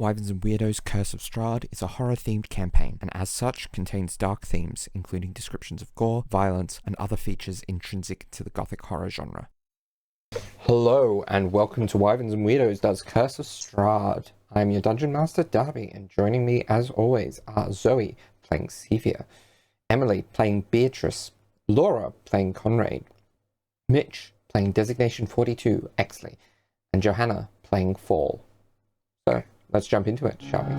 Wyverns and Weirdos Curse of Strahd is a horror-themed campaign, and as such contains dark themes, including descriptions of gore, violence, and other features intrinsic to the gothic horror genre. Hello, and welcome to Wyverns and Weirdos does Curse of Strahd. I'm your Dungeon Master, Darby, and joining me, as always, are Zoe, playing Cevia, Emily, playing Beatrice, Laura, playing Conrad, Mitch, playing Designation 42, Exley, and Johanna, playing Fall. So, let's jump into it, shall we?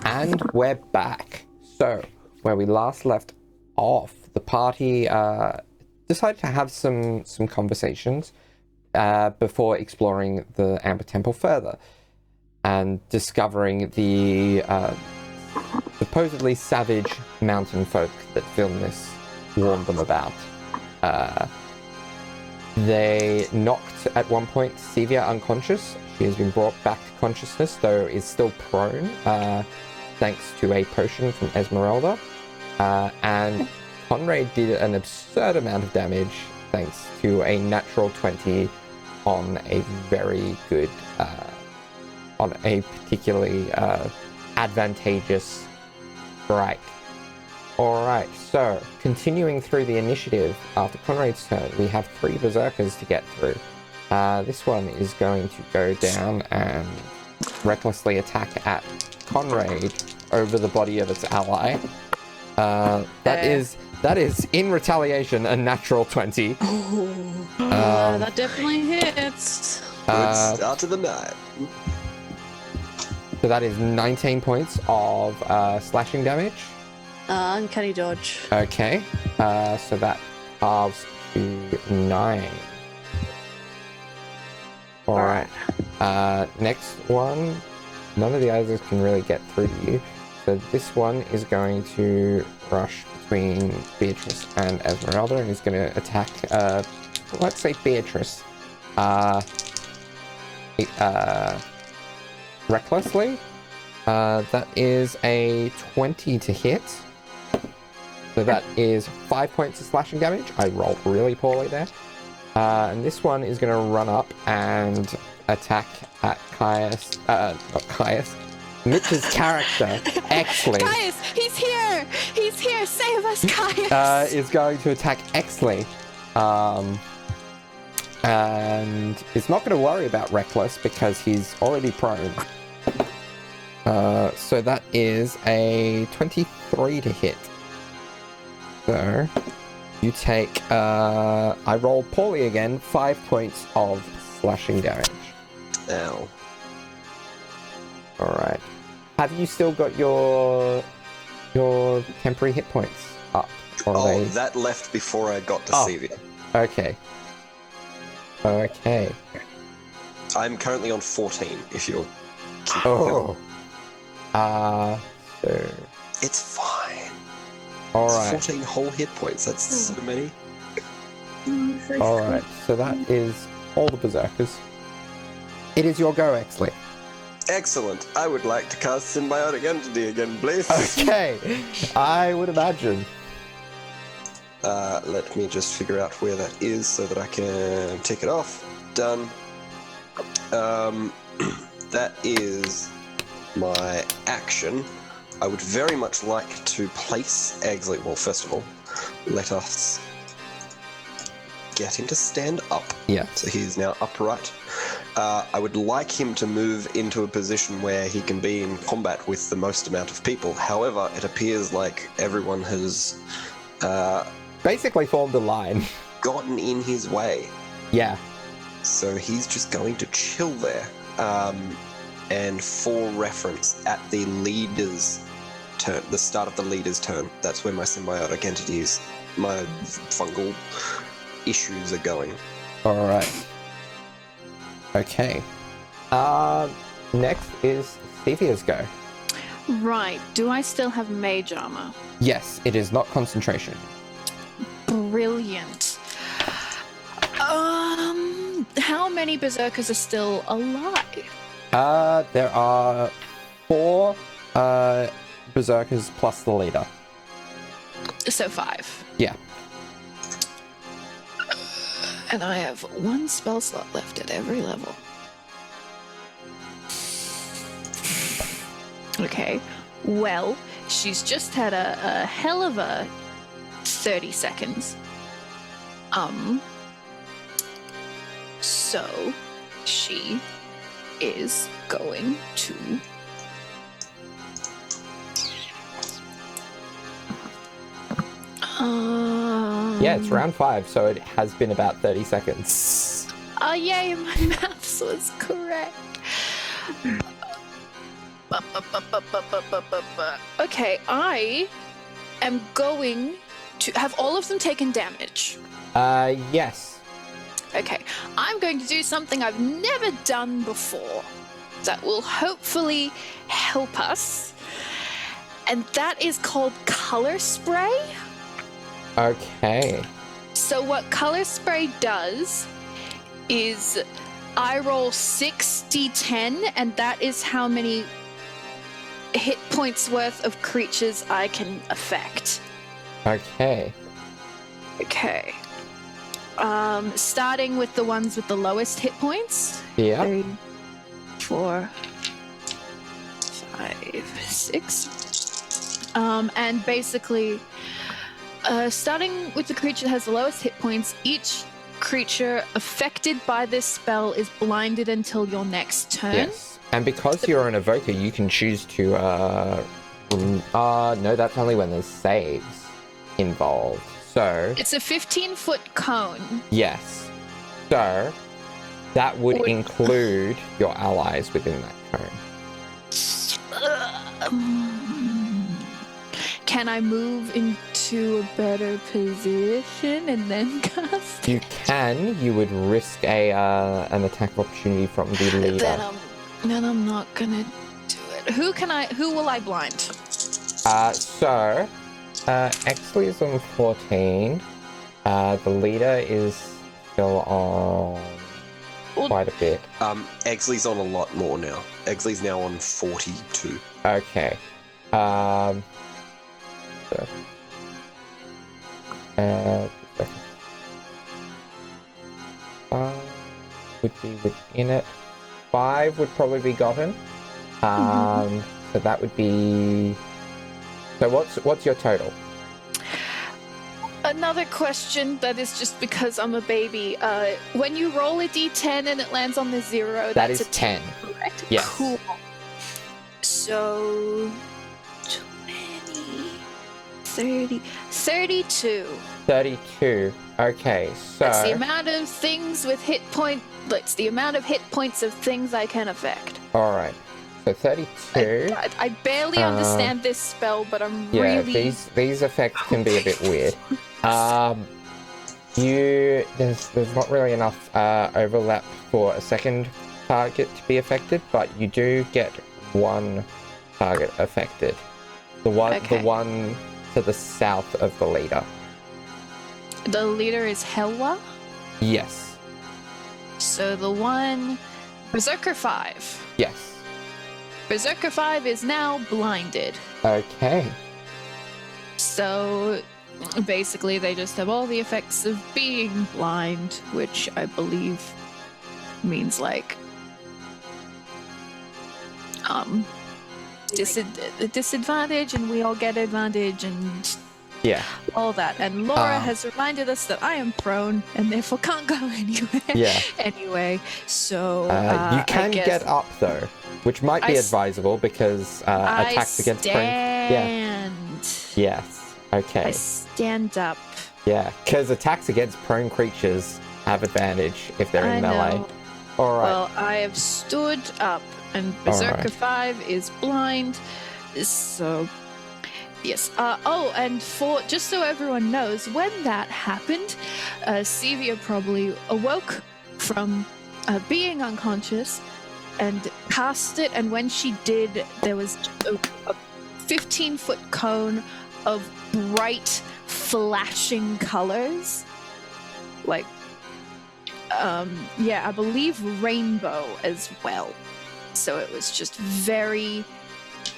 And we're back. So, where we last left off, the party decided to have some conversations before exploring the Amber Temple further and discovering the supposedly savage mountain folk that Vilnius warned them about. They knocked at one point Cevia unconscious. She has been brought back to consciousness, though is still prone, thanks to a potion from Esmeralda. And Conrad did an absurd amount of damage, thanks to a natural 20 on a very good, on a particularly advantageous strike. Alright, so continuing through the initiative, after Conrad's turn, we have 3 Berserkers to get through. This one is going to go down and recklessly attack at Conrad over the body of its ally. That is in retaliation a natural 20. That definitely hits. Good start to the night. So that is 19 points of slashing damage. Uncanny dodge. Okay, so that halves to 9. Alright, next one, none of the others can really get through to you, so this one is going to rush between Beatrice and Esmeralda and is going to attack, let's say Beatrice, recklessly. That is a 20 to hit, so that is 5 points of slashing damage. I rolled really poorly there. And this one is going to run up and attack at Caius, not Caius, Mitch's character, Exley. Caius, he's here! He's here! Save us, Caius! Is going to attack Exley. And is not going to worry about Reckless because he's already prone. So that is a 23 to hit. So you take, I rolled poorly again, 5 points of slashing damage. Ow. Alright. Have you still got your temporary hit points up? Or Oh, they... that left before I got to Cevia. Okay. Okay. I'm currently on 14, if you're... Oh. So... It's fine. Alright. 14 whole hit points, that's so many. Alright, so that is all the Berserkers. It is your go, Exley. Excellent. I would like to cast Symbiotic Entity again, please. Okay, I would imagine. Let me just figure out where that is so that I can take it off. Done. That is my action. I would very much like to place Exley. Well, first of all, let us get him to stand up. Yeah. So he's now upright. I would like him to move into a position where he can be in combat with the most amount of people. However, it appears like everyone has Basically formed a line. gotten in his way. Yeah. So he's just going to chill there. And for reference, at the leader's turn, the start of the leader's turn, that's where my symbiotic entities, my fungal issues are going. Alright. Okay. Next is Cevia's go. Right. Do I still have mage armor? Yes, it is not concentration. Brilliant. How many berserkers are still alive? There are 4 berserkers plus the leader. So 5. Yeah. And I have 1 spell slot left at every level. Okay. Well, she's just had a hell of a 30 seconds. So she is going to Yeah, it's round 5, so it has been about 30 seconds. Oh, yay, my maths was correct. Okay, I am going to have all of them taken damage. Yes. Okay, I'm going to do something I've never done before that will hopefully help us. And that is called color spray. Okay. So what color spray does is I roll 6d10, and that is how many hit points worth of creatures I can affect. Okay. Okay. Starting with the ones with the lowest hit points. Yeah. 3, 4, 5, 6. And basically, starting with the creature that has the lowest hit points, each creature affected by this spell is blinded until your next turn. Yes. And because you're an evoker, you can choose to, no, that's only when there's saves involved. So... It's a 15-foot cone. Yes. So, that would include your allies within that cone. Can I move into a better position and then cast? You can. You would risk an attack of opportunity from the leader. Then I'm not gonna do it. Who will I blind? Exley is on 14. The leader is still on quite a bit. Exley's on a lot more now. Exley's now on 42. Okay. Would be within it. 5 would probably be gotten. So that would be... So what's your total? Another question that is just because I'm a baby. When you roll a d10 and it lands on the 0, That that's is a 10. Correct? Yes. Cool. So... 20... 30... 32. 32. Okay, so... That's the amount of things with hit point... It's the amount of hit points of things I can affect. Alright. So 32. I barely understand this spell, but I'm yeah, really... these effects can be a bit weird. There's not really enough overlap for a second target to be affected, but you do get 1 target affected. The one to the south of the leader. The leader is Hellwa? Yes. So the one... Berserker 5. Yes. Berserker 5 is now blinded. Okay. So basically they just have all the effects of being blind, which I believe means like disadvantage, and we all get advantage and yeah, all that. And Laura has reminded us that I am prone and therefore can't go anywhere. Yeah. Anyway, so you can get up though, which might be advisable because attacks against prone. Yeah. Yes. Okay. I stand up. Yeah, because attacks against prone creatures have advantage if they're in melee. All right. Well, I have stood up, and Berserker 5 is blind, so yes. And for just so everyone knows, when that happened, Cevia probably awoke from being unconscious and cast it. And when she did, there was a 15-foot cone of bright, flashing colors. Like, I believe rainbow as well. So it was just very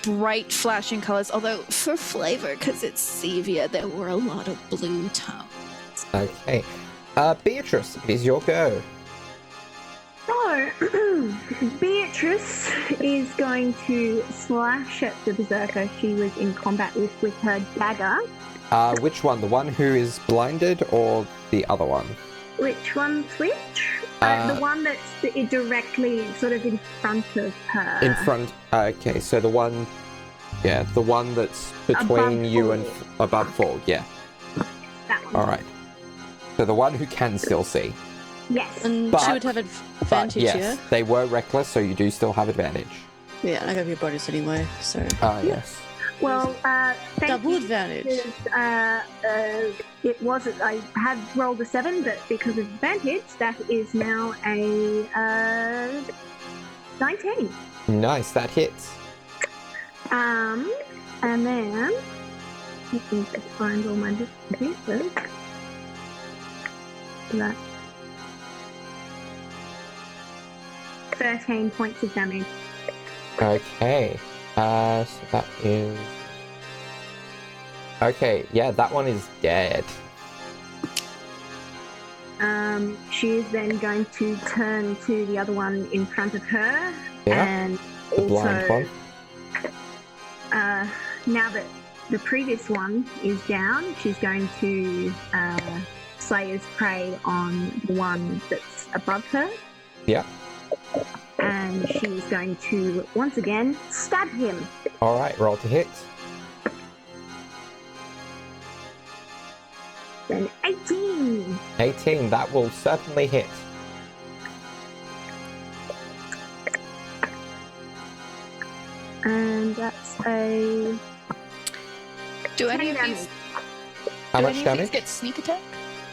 bright, flashing colors. Although for flavor, because it's Cevia, there were a lot of blue tones. Okay. Beatrice, it is your go. So, Beatrice is going to slash at the Berserker she was in combat with her dagger. Which one? The one who is blinded or the other one? Which one's which? The one that's directly sort of in front of her. In front. Okay, so the one that's between you and above Fall. Yeah. That one. All right. So the one who can still see. Yes. And But- she would have advantage, yes, yeah? they were reckless, so you do still have advantage. Yeah, I got your bonus anyway, so... Yes. Well, thank Double you, advantage. because, it was, I had rolled a 7, but because of advantage, that is now a 19. Nice, that hits. And then, let me just find all my different pieces. That 13 points of damage. Okay. So that is... Okay, yeah, that one is dead. She is then going to turn to the other one in front of her, Yeah, and the blind also, one. now that the previous one is down, she's going to Slayer's Prey on the one that's above her. Yeah. And she's going to, once again, stab him. Alright, roll to hit. Then 18. 18, that will certainly hit. And that's a Do any 10 of these? damage. How do much any of damage? these get sneak attack?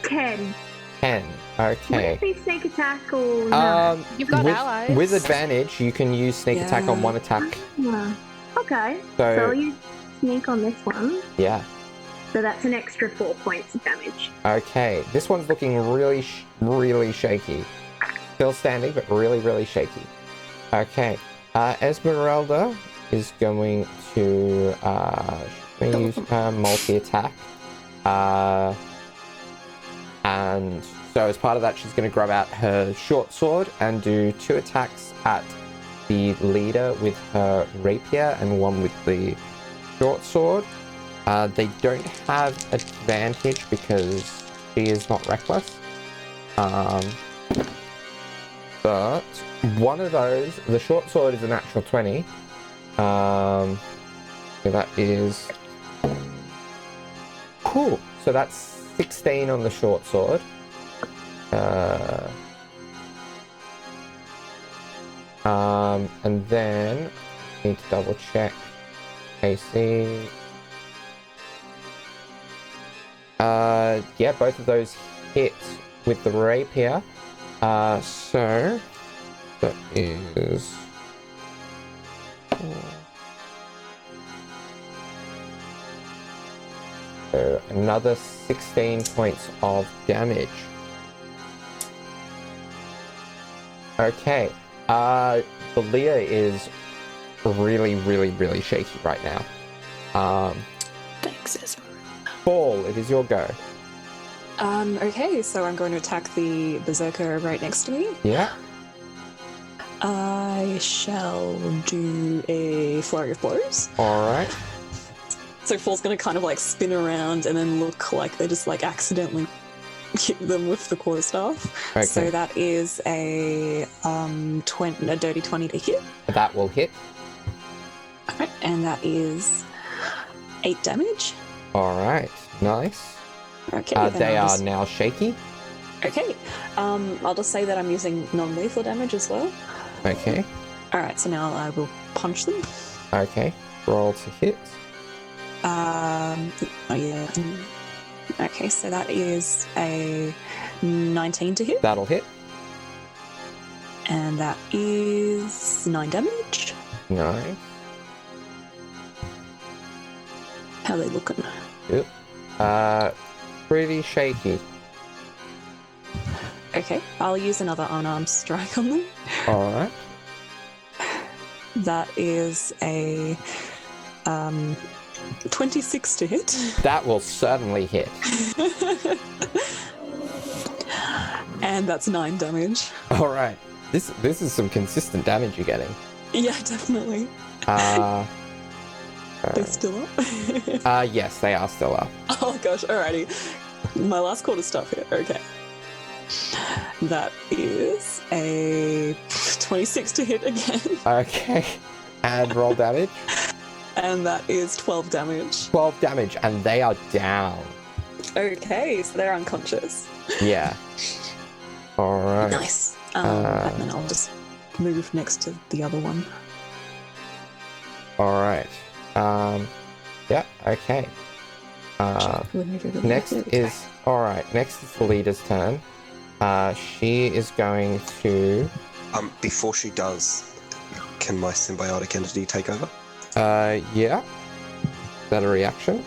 10. 10. Would Okay. it be sneak attack or no? You've got with, allies. with advantage, you can use sneak attack on Yeah. one attack. No. Okay. So So, I'll use sneak on this one. yeah. So that's an extra 4 points of damage. Okay, this one's looking really, really shaky. Still standing, but really, really shaky. Okay, Esmeralda is going to use her multi-attack. And so as part of that, she's going to grab out her short sword and do 2 attacks at the leader with her rapier and 1 with the short sword. They don't have advantage because she is not reckless. But one of those, the short sword is a natural 20. So that is... Cool. So that's 16 on the short sword. And then I need to double check AC. Yeah, both of those hit with the rapier. So that is so another 16 points of damage. Okay. The Leah is really, really, really shaky right now. Thanks, Esmeralda. Fall, it is your go. Okay, so I'm going to attack the Berserker right next to me. Yeah. I shall do a flurry of blows. Alright. So Fall's going to kind of like spin around and then look like they just like accidentally hit them with the quarterstaff. Okay. So that is a dirty 20 to hit. That will hit. Alright, and that is 8 damage. Alright. Nice. Okay. then They I'll are just- now shaky. Okay. I'll just say that I'm using non-lethal damage as well. Okay. Alright, so now I will punch them. Okay. Roll to hit. Oh yeah. Okay, so that is a 19 to hit. That'll hit. And that is 9 damage. Nice. How are they looking? Yep. Pretty shaky. Okay, I'll use another unarmed strike on them. Alright. That is a 26 to hit. That will certainly hit. And that's 9 damage. Alright. This is some consistent damage you're getting. Yeah, definitely. They're still up? Yes, they are still up. Oh gosh, alrighty. My last quarter stuff here. Okay. That is a 26 to hit again. Okay. And roll damage. And that is 12 damage. 12 damage, and they are down. Okay, so they're unconscious. Yeah. Alright. Nice. And then I'll just move next to the other one. Alright. Yeah, okay. Next is... Alright, next is the leader's turn. She is going to... Before she does, can my symbiotic entity take over? Yeah. Is that a reaction?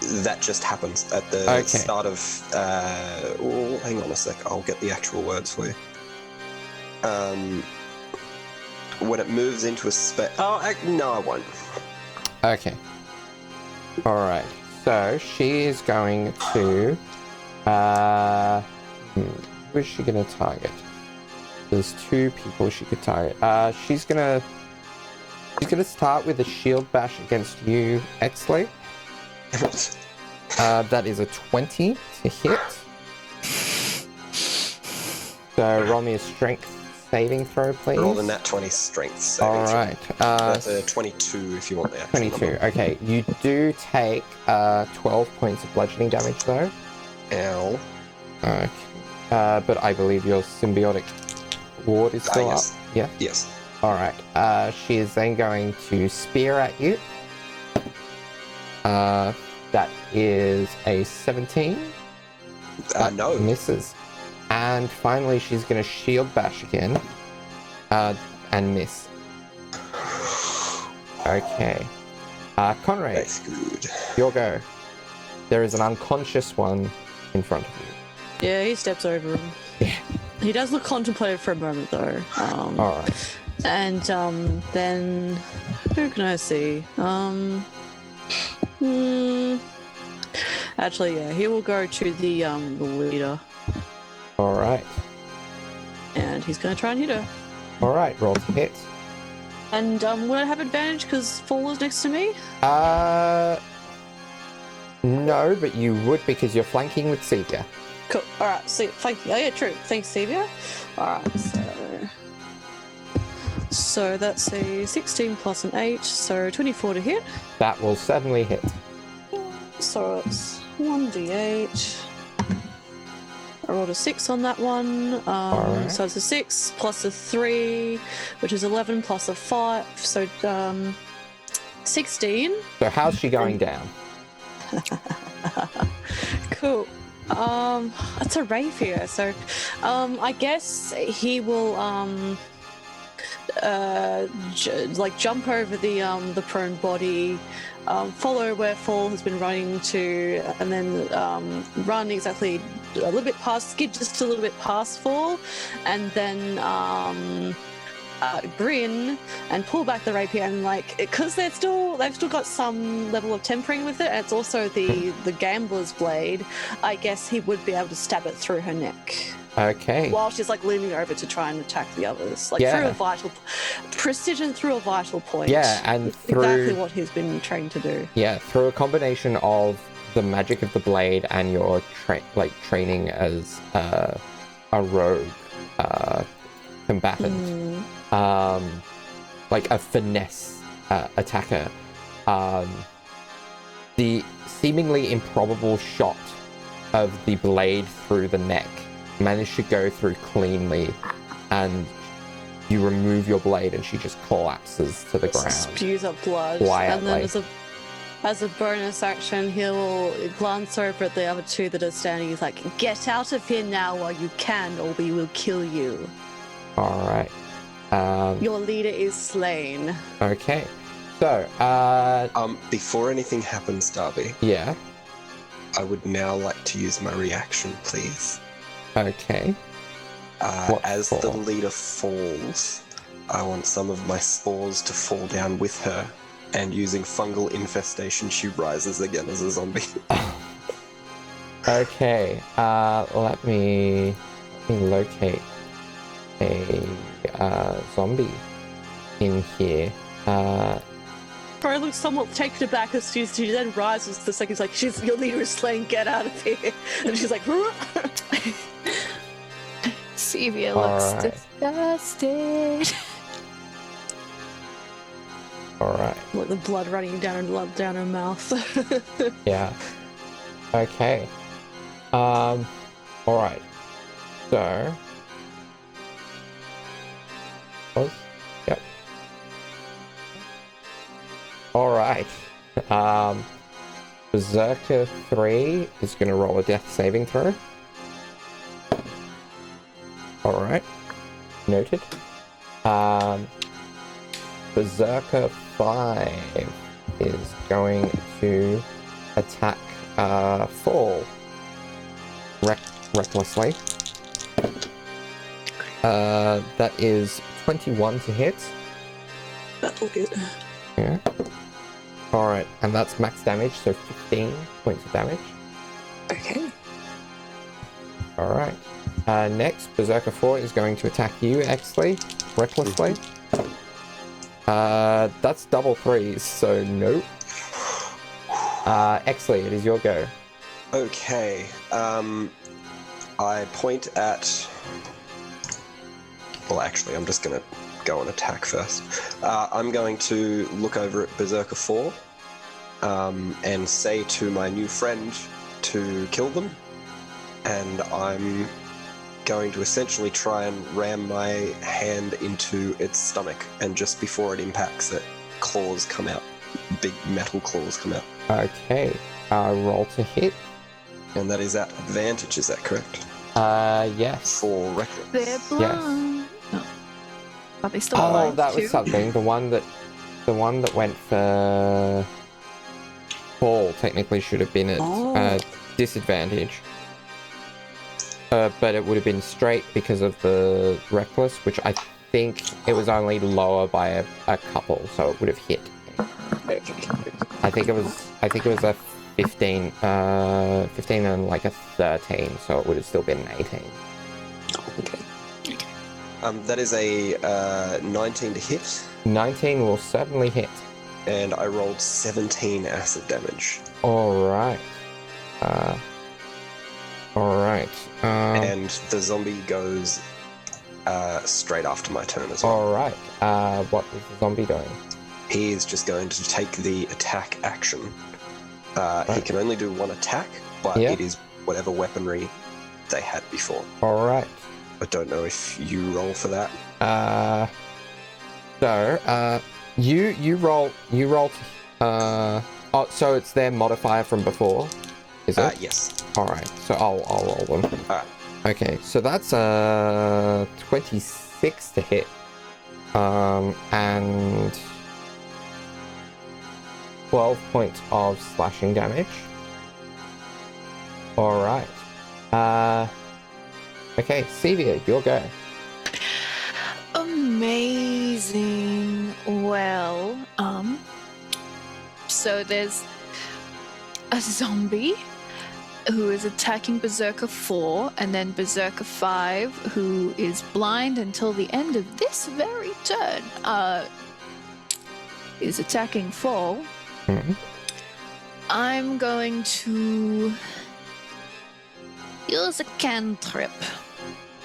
That just happens at the start of... hang on a sec, I'll get the actual words for you. When it moves into a no, I won't. Okay. Alright. So, she is going to... who is she going to target? There's 2 people she could target. She's gonna start with a shield bash against you, Exley. That is a 20 to hit. So roll me a strength saving throw, please. Roll the nat 20 strength saving Alright. throw. 22 if you want the actual 22. number. Okay, you do take 12 points of bludgeoning damage though. Ow. Okay. But I believe your symbiotic ward is still yes. up. Yeah? Yes. Alright. She is then going to spear at you. That is a 17. That No. misses. And finally, she's going to shield bash again. And miss. Okay. Conrad, That's good. your go. There is an unconscious one in front of you. Yeah, he steps over him. Yeah. He does look contemplative for a moment, though. Alright. And then who can I see? Actually, yeah, he will go to the leader, Alright. and he's gonna try and hit her. Alright, roll to hit. And would I have advantage because Fall is next to me? No, but you would because you're flanking with Cevia. Cool. All right. So thank you. Oh yeah, true. Thanks, Cevia. All right. So that's a 16 plus an 8, so 24 to hit. That will certainly hit. So it's 1d8. I rolled a 6 on that one. Alright. So it's a 6 plus a 3, which is 11 plus a 5. So 16. So how's she going down? Cool. It's a rapier, so I guess he will jump over the prone body, follow where Fall has been running to, and then run exactly a little bit past, skid just a little bit past Fall, and then grin and pull back the rapier, and because they've still got some level of tempering with it, and it's also the gambler's blade. I guess he would be able to stab it through her neck. Okay. While she's leaning over to try and attack the others, through a vital precision, through a vital point. Yeah, and through exactly what he's been trained to do. Yeah, through a combination of the magic of the blade and your training as a rogue combatant, a finesse attacker. The seemingly improbable shot of the blade through the neck managed to go through cleanly, and you remove your blade and she just collapses to the ground. Spews up blood. Quietly. And then there's As a bonus action, he'll glance over at the other two that are standing. He's like, "Get out of here now while you can, or we will kill you." All right. Your leader is slain. Okay. So, Before anything happens, Darby, yeah. I would now like to use my reaction, please. Okay. What As for? the leader falls, I want some of my spores to fall down with her, and using fungal infestation, she rises again as a zombie. Okay. Let me locate a zombie in here. Crow looks somewhat taken aback as she then rises the second. He's like, "Your leader is slain. Get out of here!" And she's like, Cevia looks Alright. disgusted. All right. Like the blood running down her mouth. Yeah. Okay. All right. So. Yep. All right. Berserker 3 is going to roll a death saving throw. All right. Noted. Berserker 5 is going to attack Fall recklessly. That is 21 to hit. That'll hit. Yeah. Alright, and that's max damage, so 15 points of damage. Okay. Alright. Next, Berserker 4 is going to attack you, Exley, recklessly. That's double threes, so nope. Exley, it is your go. Okay. I point at... Well, actually, I'm just going to go and attack first. I'm going to look over at Berserker 4 and say to my new friend to kill them. And I'm going to essentially try and ram my hand into its stomach, and just before it impacts it, claws come out. Big metal claws come out. Okay. Roll to hit. And that is at advantage, is that correct? Yes. For reckless. They're blind. No. But they still Oh, blind that was too. something. The one that went for Fall technically should have been at disadvantage. But it would have been straight because of the reckless, which I think it was only lower by a couple, so it would have hit. I think it was a 15 and like a 13, so it would have still been an 18. Okay. That is a 19 to hit, 19 will certainly hit. and I rolled 17 acid damage. Alright. Alright. And the zombie goes straight after my turn as well. Alright. What is the zombie doing? He is just going to take the attack action. He can only do one attack, but Yeah. it is whatever weaponry they had before. Alright. I don't know if you roll for that. You roll, so it's their modifier from before, is it? Yes. Alright, so I'll roll them. Alright. Okay, so that's 26 to hit. And 12 points of slashing damage. Alright. Okay, Cevia, your go. Amazing. Well, so there's a zombie who is attacking Berserker 4, and then Berserker 5, who is blind until the end of this very turn, is attacking Fall. Mhm. I'm going to use a cantrip.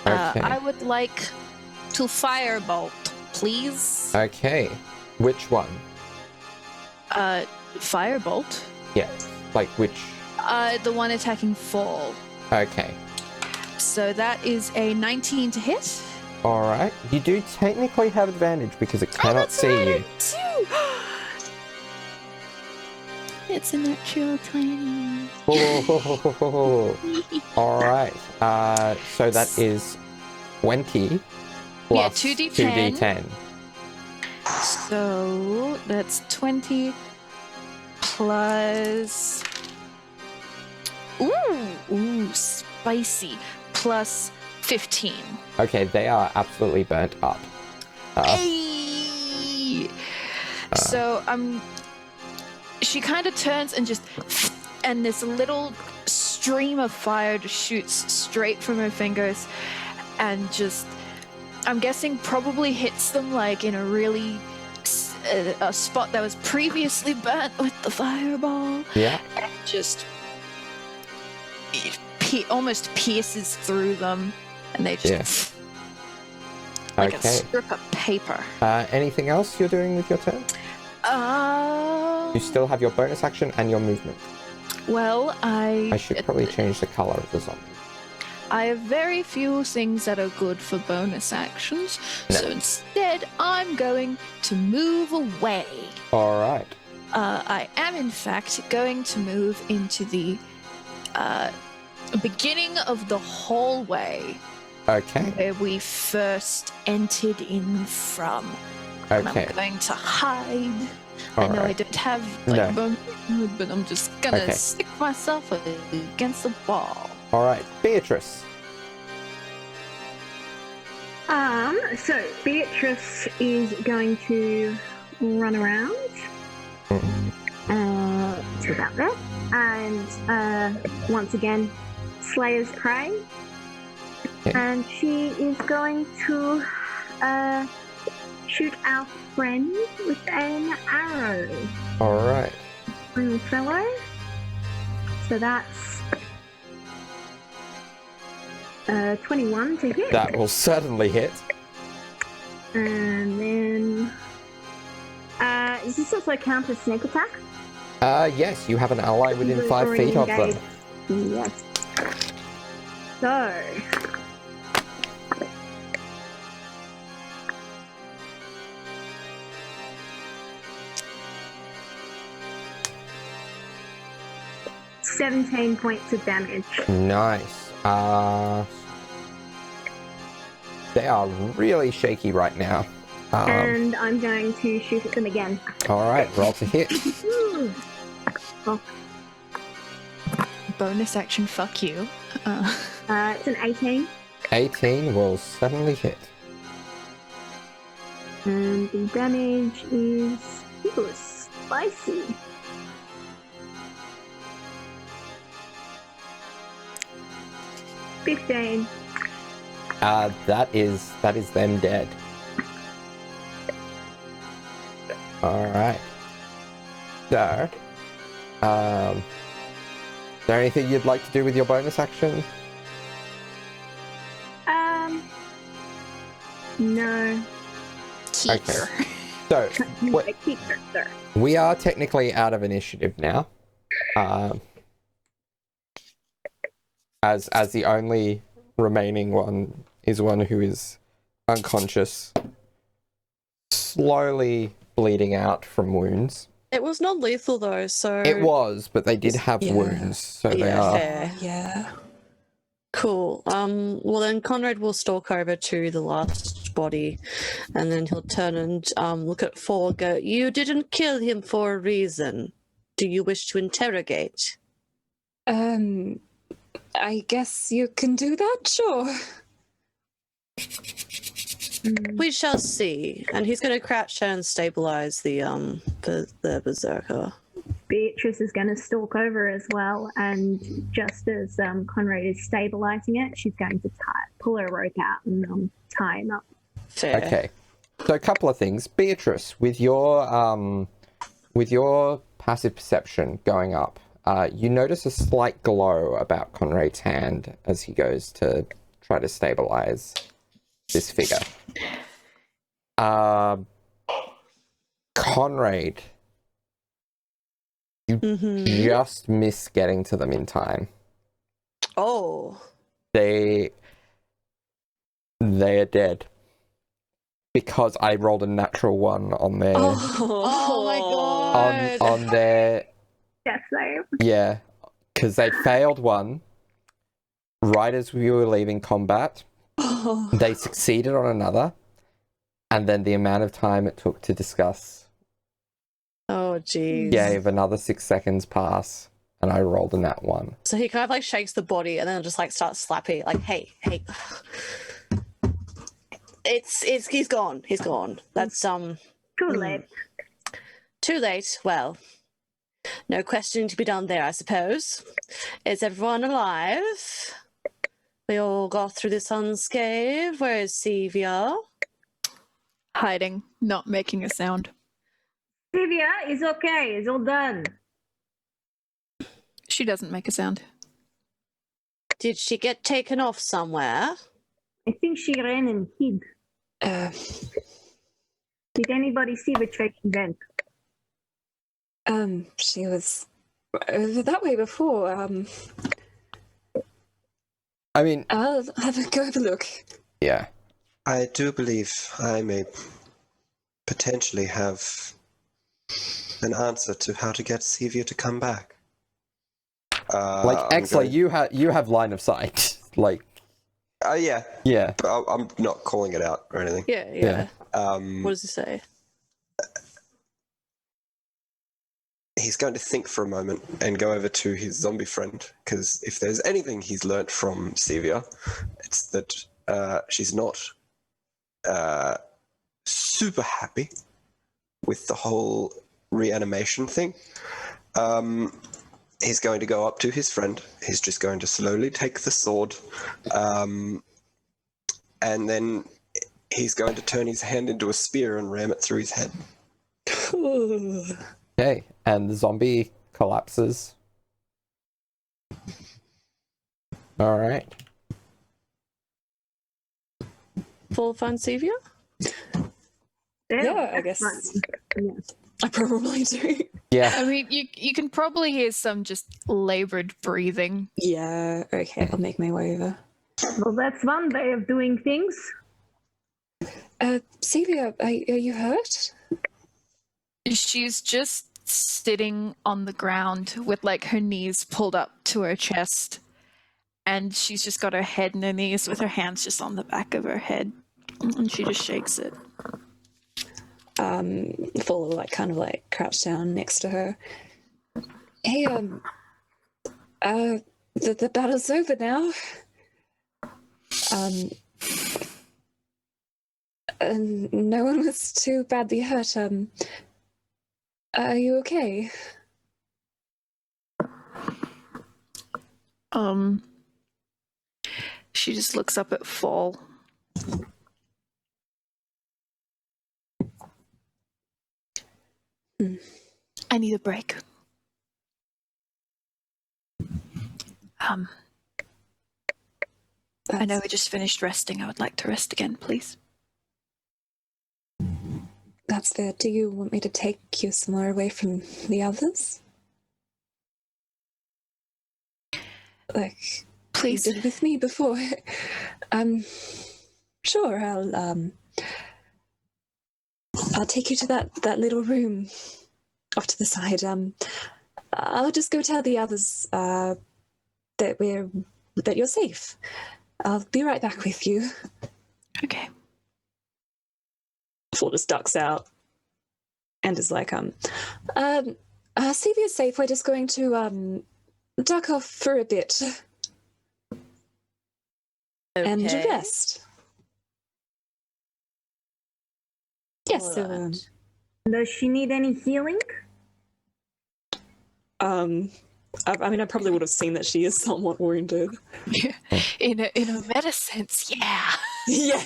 Okay. I would like to firebolt, please. Okay. Which one? Firebolt? Yeah. Like which? The one attacking Fall. Okay. So that is a 19 to hit. Alright. You do technically have advantage because it cannot that's see right, you. I do. It's a natural 20. All right. So that is 20 plus 2d10. 2d10. So that's 20 plus. Ooh, spicy. Plus 15. Okay, they are absolutely burnt up. Hey! So she kind of turns and and this little stream of fire just shoots straight from her fingers, and just, I'm guessing, probably hits them like in a really a spot that was previously burnt with the fireball. Yeah. And just almost pierces through them, and they just like a strip of paper. Anything else you're doing with your turn? You still have your bonus action and your movement. Well, I should probably change the color of the zombie. I have very few things that are good for bonus actions, so instead I'm going to move away. All right. I am, in fact, going to move into the beginning of the hallway. Okay. Where we first entered in from. And Okay. I'm going to hide. All I know right. I don't have bone, but I'm just gonna stick myself against the wall. All right, Beatrice. So Beatrice is going to run around to about there, and once again, Slayer's Prey. Okay. And she is going to shoot our friend with an arrow. All right. Little fellow. So that's 21 to hit. That will certainly hit. And then does this also count as sneak attack? Yes, you have an ally within 5 Already feet of them. engaged. Yes. So 17 points of damage. Nice. They are really shaky right now. And I'm going to shoot at them again. All right, roll to hit. Oh, Bonus action, fuck you. it's an 18. 18 will certainly hit. And the damage is spicy. $15. That is them dead. All right. So, is there anything you'd like to do with your bonus action? No. Keep her. So, Keep her, sir. we are technically out of initiative now. As the only remaining one is one who is unconscious, slowly bleeding out from wounds. It was non-lethal though, so It was, but they did have wounds, so they are. fair. Yeah. Cool. Well then Conrad will stalk over to the last body, and then he'll turn and look at Fall. Go, you didn't kill him for a reason. Do you wish to interrogate? I guess you can do that, sure. We shall see. And he's going to crouch down and stabilize the berserker. Beatrice is going to stalk over as well, and just as Conrad is stabilizing it, she's going to pull her rope out and tie him up. Fair. Okay. So a couple of things. Beatrice, with your passive perception going up, you notice a slight glow about Conrad's hand as he goes to try to stabilize this figure. Conrad, you just miss getting to them in time. Oh. They are dead. Because I rolled a natural one on their Oh my god. on their Death save. Yeah, because they failed one right as we were leaving combat. Oh. They succeeded on another, and then the amount of time it took to discuss Oh, jeez. gave another 6 seconds pass, and I rolled a nat 1. So he kind of like shakes the body and then just like starts slapping, like, hey. He's gone. He's gone. That's Too late. too late. Well, no questioning to be done there, I suppose. Is everyone alive? We all got through this unscathed. Where is Cevia? Hiding, not making a sound. Cevia is okay. It's all done. She doesn't make a sound. Did she get taken off somewhere? I think she ran and hid. Did anybody see the tracking vent? She was over that way before. I mean, I'll go have a look. yeah. I do believe I may potentially have an answer to how to get Cevia to come back. Like, I'm actually, going- you have line of sight. Like, yeah, yeah. but I'm not calling it out or anything. Yeah. Um, What does he say? he's going to think for a moment and go over to his zombie friend, because if there's anything he's learnt from Cevia, it's that she's not super happy with the whole reanimation thing. He's going to go up to his friend. He's just going to slowly take the sword, and then he's going to turn his hand into a spear and ram it through his head. Okay, and the zombie collapses. All right. Full fun Cevia? Yeah, I guess. Yeah. I probably do. Yeah. I mean, you can probably hear some just labored breathing. Yeah, okay, I'll make my way over. Well, that's one way of doing things. Cevia, are you hurt? She's just sitting on the ground with like her knees pulled up to her chest, and she's just got her head in her knees with her hands just on the back of her head, and she just shakes it. Full like kind of like crouched down next to her. Hey, the battle's over now. And no one was too badly hurt. Are you okay? She just looks up at Fall. I need a break. I know we just finished resting. I would like to rest again, please. That's fair. Do you want me to take you somewhere away from the others? Like Please. you did with me before. Sure, I'll take you to that little room off to the side. I'll just go tell the others that you're safe. I'll be right back with you. Okay. Full just ducks out. And is like, Cevia's safe. We're just going to duck off for a bit and Okay. rest. Yes, so, Alright. Does she need any healing? I mean, I probably would have seen that she is somewhat wounded. In a meta sense, yeah. Yeah.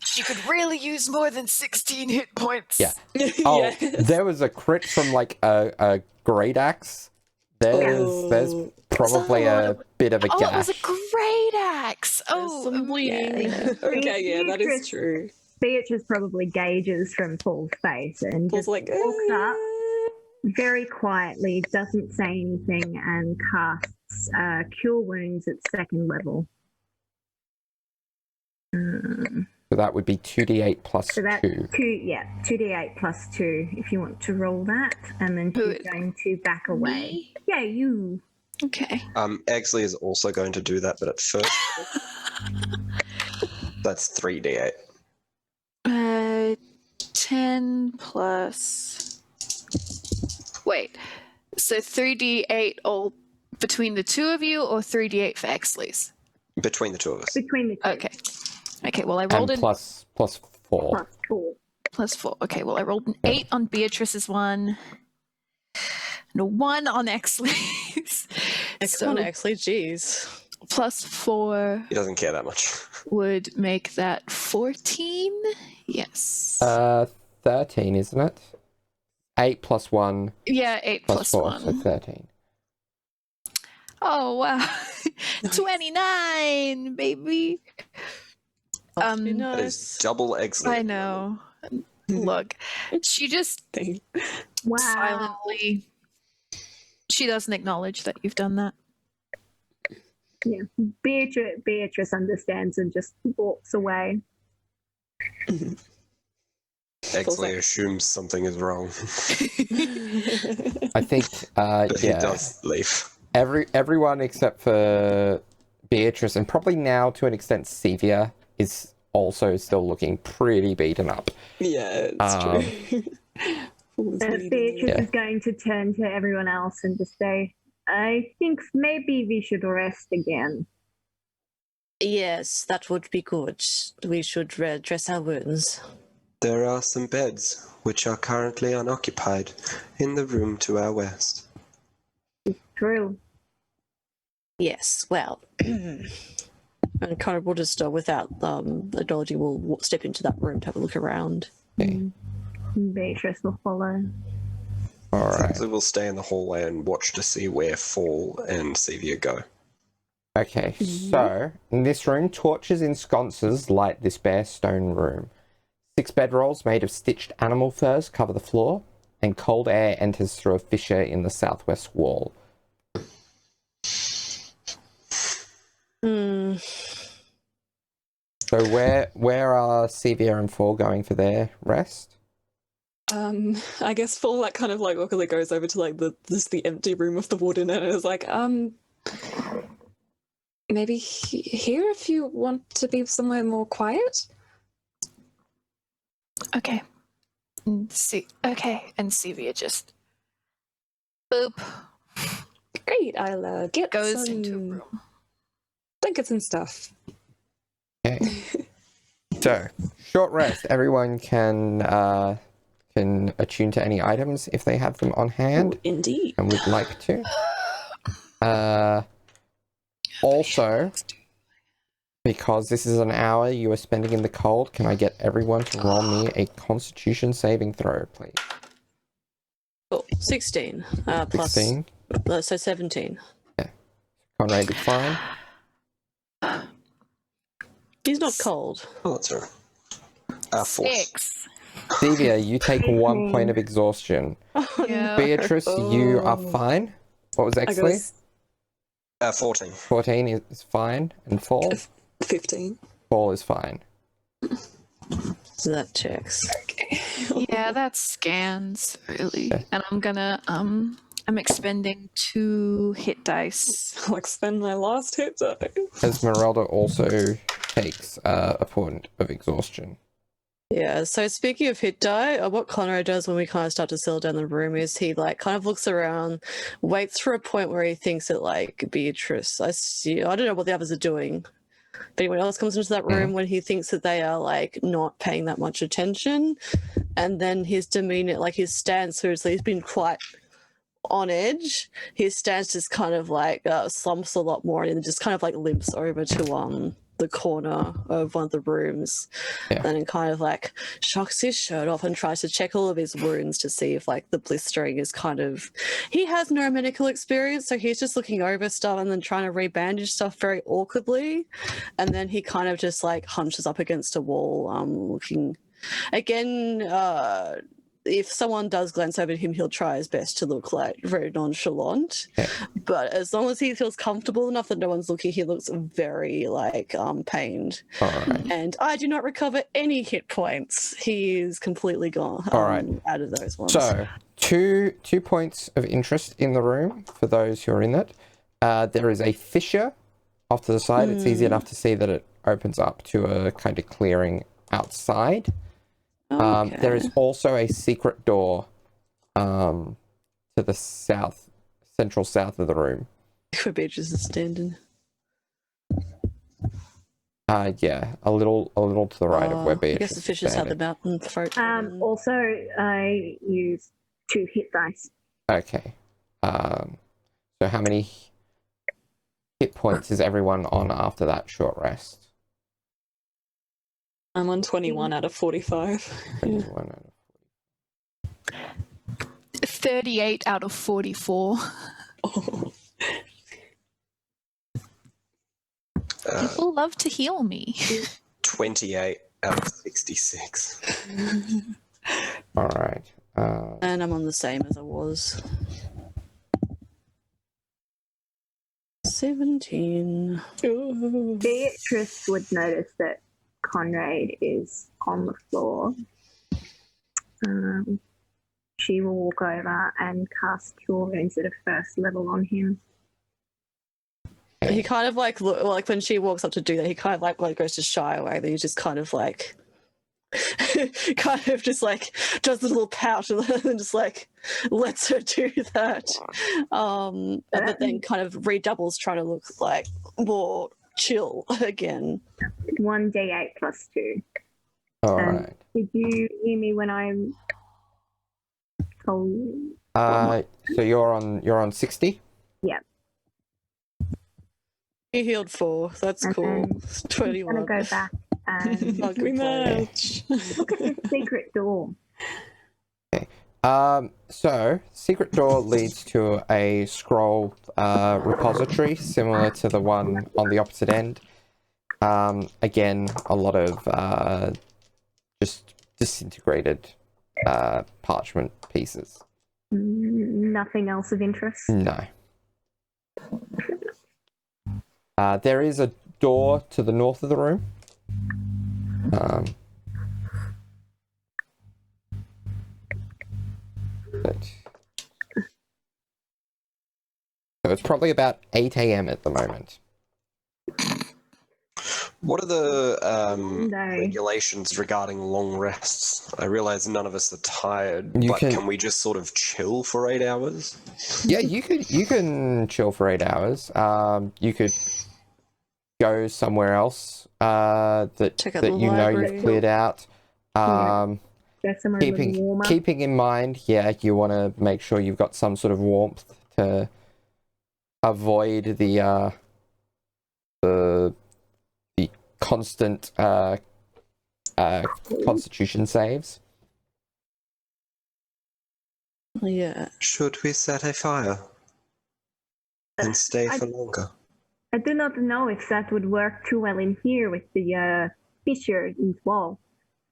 She could really use more than 16 hit points. Yeah. Oh, Yes. there was a crit from like a great axe. There's probably a bit of a Oh, gash. it was a great axe. Oh, some bleeding. Okay, yeah, that is true. Beatrice probably gauges from Paul's face and Paul's just like, walks up very quietly, doesn't say anything, and casts Cure Wounds at second level. So that would be 2d8 plus So that's 2. 2d8 plus 2 if you want to roll that, and then Who she's is- going to back away. Me? Yeah, you. Okay. Exley is also going to do that, but at first, that's 3d8. 10 plus. Wait. So 3d8 all between the two of you, or 3d8 for Exley's? Between the two of us. Between the two. Okay. Okay, well, I And rolled plus 4. Plus 4. plus 4. Okay, well, I rolled an 8 on Beatrice's one, and a 1 on Exley's. Excellent, actually. Jeez. Plus 4 He doesn't care that much. would make that 14. Yes. 13, isn't it? 8 plus 1 yeah, 8 plus 4, so 1. 13. Oh, wow. 29, baby. Awfully That is nice. double Exley. I know. Look, she just Wow. silently. She doesn't acknowledge that you've done that. Yeah. Beatrice understands and just walks away. Exley assumes something is wrong, I think, but he yeah, does leave. everyone except for Beatrice, and probably now to an extent Cevia, is also still looking pretty beaten up. Yeah, it's true. Beatrice Yeah. is going to turn to everyone else and just say, I think maybe we should rest again. Yes, that would be good. We should dress our wounds. There are some beds which are currently unoccupied in the room to our west. True. Yes, well, and kind of will just, without acknowledging, we'll step into that room to have a look around. Okay. Beatrice will follow. Alright. Exley will stay in the hallway and watch to see where Fall and Cevia go. Okay, so in this room, torches in sconces light this bare stone room. 6 bedrolls made of stitched animal furs cover the floor, and cold air enters through a fissure in the southwest wall. Hmm. So where are Cevia and Fall going for their rest? I guess Fall kind of awkwardly goes over to the empty room of the warden and is like, maybe here if you want to be somewhere more quiet. Okay. And Cevia just boop Great, I'll get goes some into a room. blankets and stuff. Okay. So, short rest. Everyone can attune to any items if they have them on hand indeed. and would like to. Also, because this is an hour you are spending in the cold, can I get everyone to roll me a Constitution saving throw, please? Oh, 16 plus 16. so 17. Conrad is fine. He's not cold. Oh, that's all right. 4. 6. Cevia, you take 1 point of exhaustion. Yeah. Beatrice, you are fine. What was I Exley? go 14. 14 is fine. And Fall? 15. Fall is fine. So that checks. Yeah, that scans really. Yeah. And I'm gonna I'm expending 2 hit dice. I'll spend my last hit die. Esmeralda also takes a point of exhaustion. Yeah, so speaking of hit die, what Conrad does when we kind of start to settle down the room is he kind of looks around, waits for a point where he thinks that Beatrice, I don't know what the others are doing. If anyone else comes into that room when he thinks that they are not paying that much attention, and then his demeanor, his stance, seriously, he's been quite on edge. His stance just kind of slumps a lot more and then just kind of limps over to the corner of one of the rooms, Yeah. and then kind of shocks his shirt off and tries to check all of his wounds to see if the blistering is he has no medical experience, so he's just looking over stuff and then trying to rebandage stuff very awkwardly, and then he kind of just hunches up against a wall, looking again if someone does glance over at him, he'll try his best to look like very nonchalant. Yeah. But as long as he feels comfortable enough that no one's looking, he looks very like pained. All right. And I do not recover any hit points. He is completely gone. All right. Out of those ones. So, two points of interest in the room for those who are in it. There is a fissure off to the side. It's easy enough to see that it opens up to a kind of clearing outside. Okay. There is also a secret door to the central south of the room. Where Beatrice is standing. Yeah, a little to the right of where I Beatrice guess the fishes have the mountain throat. Also, I used 2 hit dice. Okay. So how many hit points is everyone on after that short rest? I'm on 21 out of 45. 21 out of 38 out of 44. Oh. People love to heal me. 28 out of 66. All right. And I'm on the same as I was. 17. Ooh. Beatrice would notice that Conrad is on the floor. She will walk over and cast Cure Wounds at a first level on him. He kind of like when she walks up to do that, he kind of like goes to shy away. Then he just kind of like just like does a little pout and then just like lets her do that. But then kind of redoubles, trying to look like more chill again. 1d8 plus 2. All right. Did you hear me when I told you? So you're on 60? Yeah. He healed 4. That's And cool. then 21. I'm going to go back and Oh, good We play. match. look at this secret door. So secret door leads to a scroll repository similar to the one on the opposite end. Again, a lot of just disintegrated parchment pieces. Nothing else of interest. No. There is a door to the north of the room. So it's probably about 8 a.m. at the moment. What are the No. regulations regarding long rests? I realize none of us are tired, You but can- can we just sort of chill for 8 hours? Yeah, you can chill for 8 hours. You could go somewhere else Check out that the you know library. you've cleared out. Go somewhere a little warmer. Keeping in mind, yeah, you want to make sure you've got some sort of warmth to avoid the constant constitution saves. Yeah. Should we set a fire and stay for longer? I do not know if that would work too well in here with the fissure in the wall,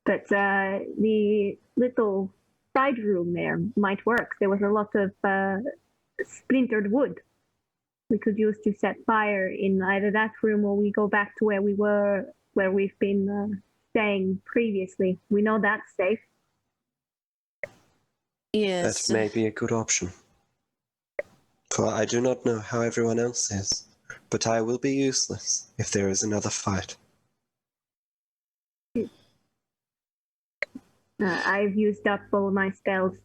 but the little side room there might work. There was a lot of splintered wood we could use to set fire in either that room or we go back to where we've been staying previously. We know that's safe. Yes. That may be a good option. For I do not know how everyone else is, but I will be useless if there is another fight. I've used up all my spells.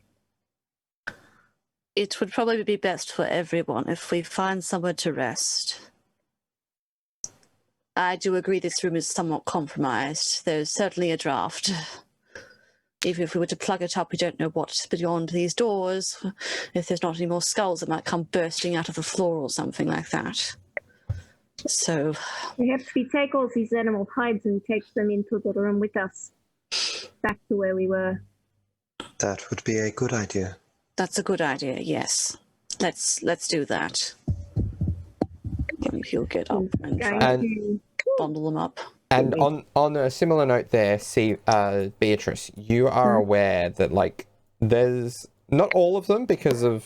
It would probably be best for everyone if we find somewhere to rest. I do agree this room is somewhat compromised. There's certainly a draft. Even if we were to plug it up, we don't know what's beyond these doors. If there's not any more skulls that might come bursting out of the floor or something like that. So, Perhaps we take all these animal hides and take them into the room with us. Back to where we were. That would be a good idea. that's a good idea, yes. Let's do that. He'll get up and try And- to bundle them up. And on a similar note there, see, Beatrice, you are aware that, like, there's not all of them because of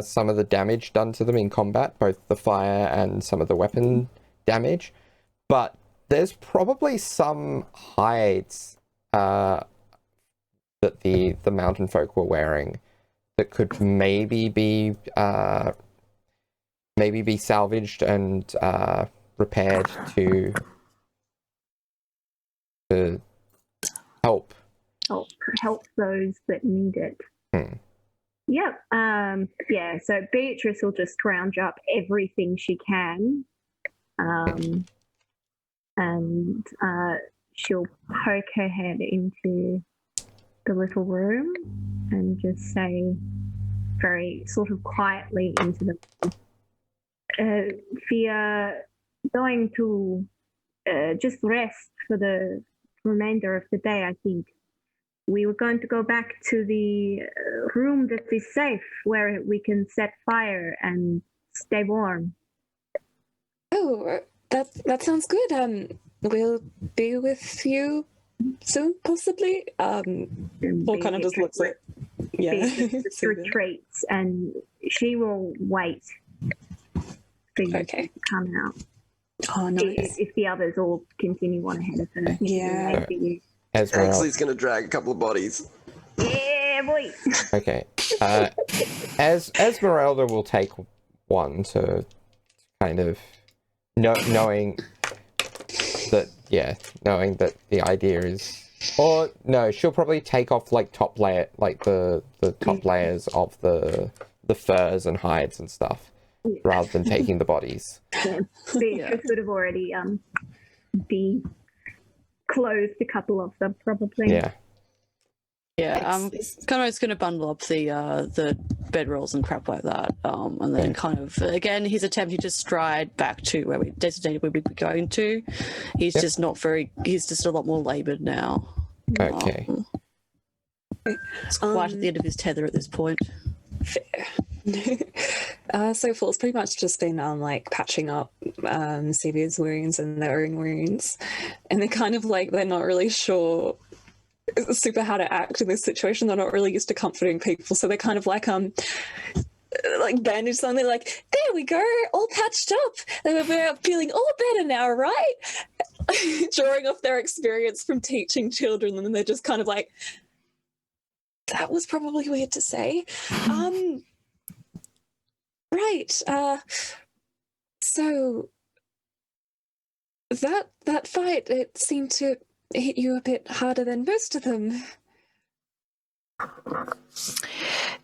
some of the damage done to them in combat, both the fire and some of the weapon damage. But there's probably some hides that the mountain folk were wearing that could maybe be salvaged and repaired to help those that need it. Yep. Yeah, so Beatrice will just scrounge up everything she can. And she'll poke her head into the little room and just say very sort of quietly into the we are going to just rest for the remainder of the day, I think. We were going to go back to the room that is safe, where we can set fire and stay warm. Oh, that sounds good. We'll be with you soon, possibly. What kind of just looks like? Yeah. Beatrice retreats, and she will wait for you to come out. Oh, nice. If the others all continue on ahead of her. Yeah. Exley's going to drag a couple of bodies. Yeah, boy. Okay. As Esmeralda will take one to kind of knowing that the idea is, or no, she'll probably take off like top layer, like the top layers of the furs and hides and stuff, rather than taking the bodies. Yeah, Beatrice would have already clothed a couple of them, probably. Yeah. Yeah, Conrad's going to bundle up the bedrolls and crap like that, and then kind of again he's attempting to stride back to where we designated we would be going to. He's just not very. He's just a lot more laboured now. Okay. It's quite at the end of his tether at this point. Fair. So Fall's pretty much just been like patching up Cevia's wounds and their own wounds, and they're kind of like they're not really sure super how to act in this situation. They're not really used to comforting people, so they're kind of like bandage something. They're like, there we go, all patched up, and we're feeling all better now, right? Drawing off their experience from teaching children, and then they're just kind of like, that was probably weird to say. Right. So that fight, it seemed to hit you a bit harder than most of them.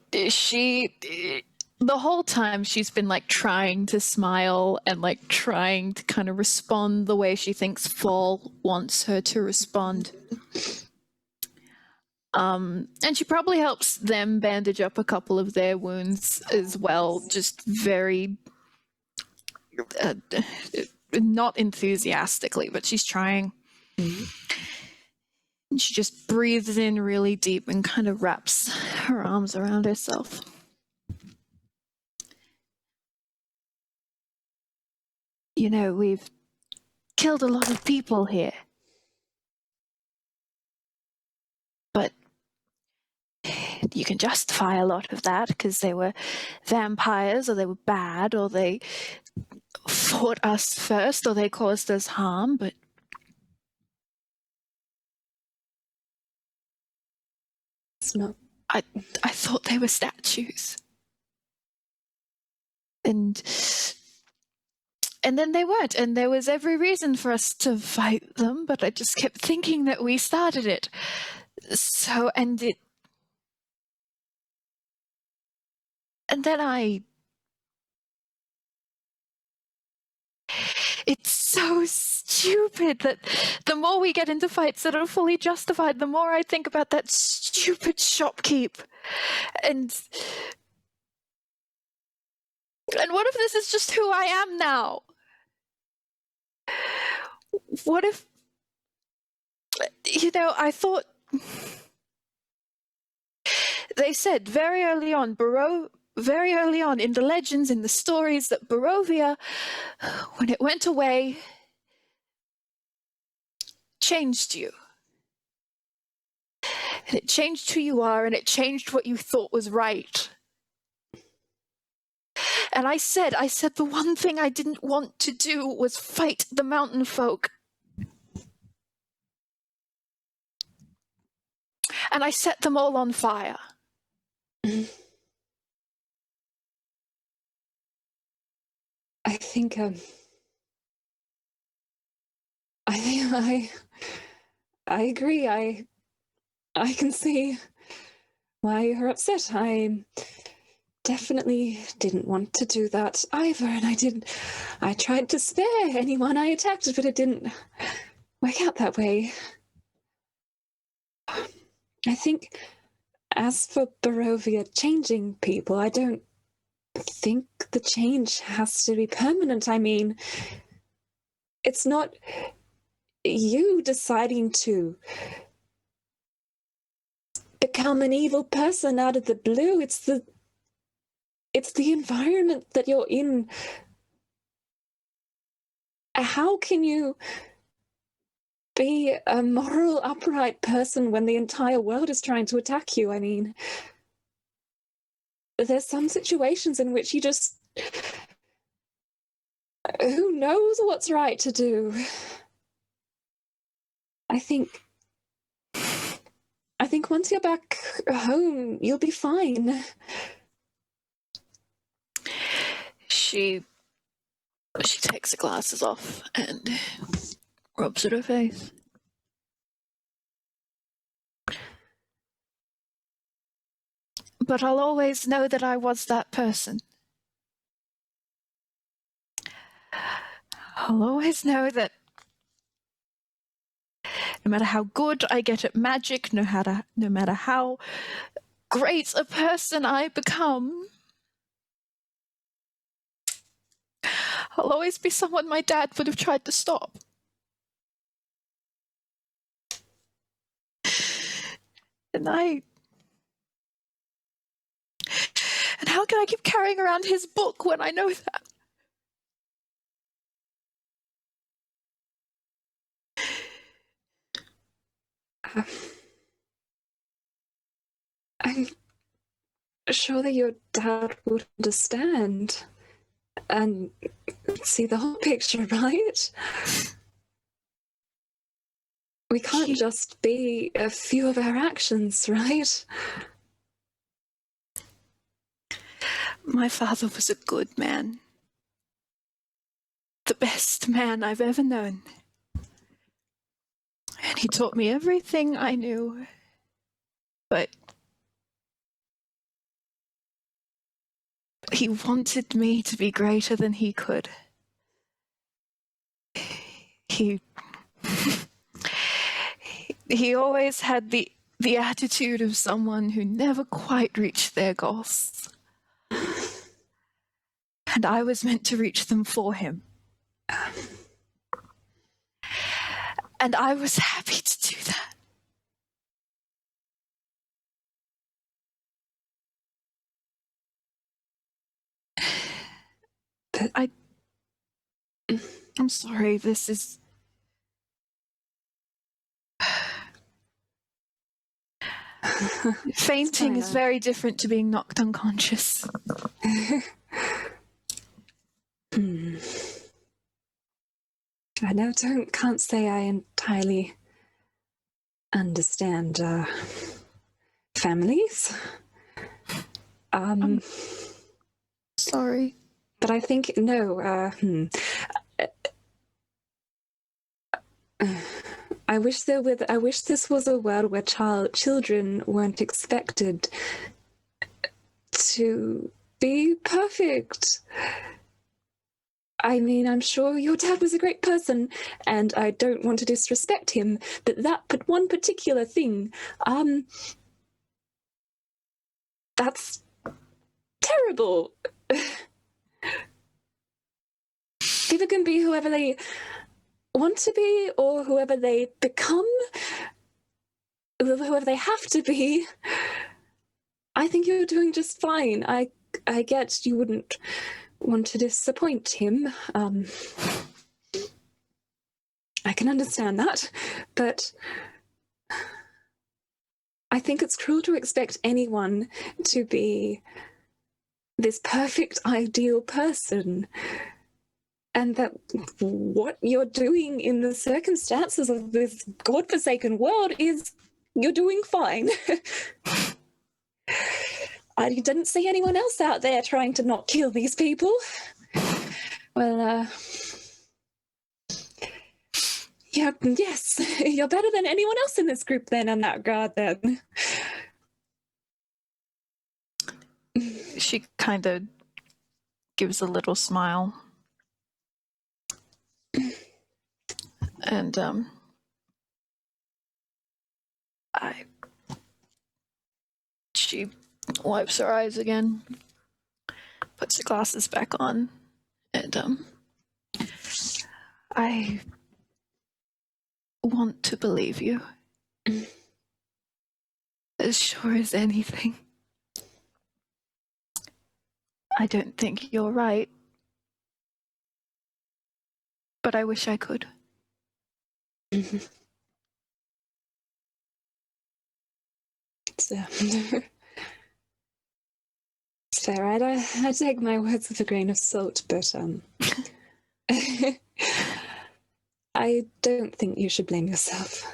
The whole time she's been like trying to smile and like trying to kind of respond the way she thinks Fall wants her to respond. And she probably helps them bandage up a couple of their wounds as well, just very not enthusiastically, but she's trying. And she just breathes in really deep and kind of wraps her arms around herself. You know, we've killed a lot of people here. But you can justify a lot of that because they were vampires, or they were bad, or they fought us first, or they caused us harm, but It's not. I thought they were statues. And then they weren't, and there was every reason for us to fight them, but I just kept thinking that we started it. So, and then it's so stupid that the more we get into fights that are fully justified, the more I think about that stupid shopkeep. And what if this is just who I am now? What if, I thought, they said very early on in the legends, in the stories, that Barovia, when it went away, changed you. It changed who you are, and it changed what you thought was right. And I said the one thing I didn't want to do was fight the mountain folk. And I set them all on fire. I think I agree. I can see why you're upset. I definitely didn't want to do that either, and I tried to spare anyone I attacked, but it didn't work out that way. I think as for Barovia changing people, I don't think the change has to be permanent. I mean, it's not you deciding to become an evil person out of the blue. It's the environment that you're in. How can you be a moral, upright person when the entire world is trying to attack you? I mean, there's some situations in which you just... who knows what's right to do? I think once you're back home, you'll be fine. She takes the glasses off and rubs at her face. But I'll always know that I was that person. I'll always know that no matter how good I get at magic, no matter how great a person I become, I'll always be someone my dad would have tried to stop. And how can I keep carrying around his book when I know that? I'm sure that your dad would understand and see the whole picture, right? We can't just be a few of our actions, right? My father was a good man. The best man I've ever known. And he taught me everything I knew. But he wanted me to be greater than he could. He always had the attitude of someone who never quite reached their goals. And I was meant to reach them for him. And I was happy to do that. But I'm sorry, this is... Fainting is very different to being knocked unconscious. I can't say I entirely understand families. Sorry. But I think, I wish this was a world where children weren't expected to be perfect. I mean, I'm sure your dad was a great person, and I don't want to disrespect him, but that one particular thing, that's terrible. People can be whoever they want to be, or whoever they become, whoever they have to be. I think you're doing just fine. I get you wouldn't want to disappoint him. I can understand that, but I think it's cruel to expect anyone to be this perfect, ideal person. And that what you're doing in the circumstances of this godforsaken world is you're doing fine. I didn't see anyone else out there trying to not kill these people. Well, yeah, yes, you're better than anyone else in this group then in that regard then. She kind of gives a little smile. And, she wipes her eyes again, puts the glasses back on, and, I want to believe you. As sure as anything. I don't think you're right. But I wish I could. It's, it's all right. I take my words with a grain of salt, but I don't think you should blame yourself.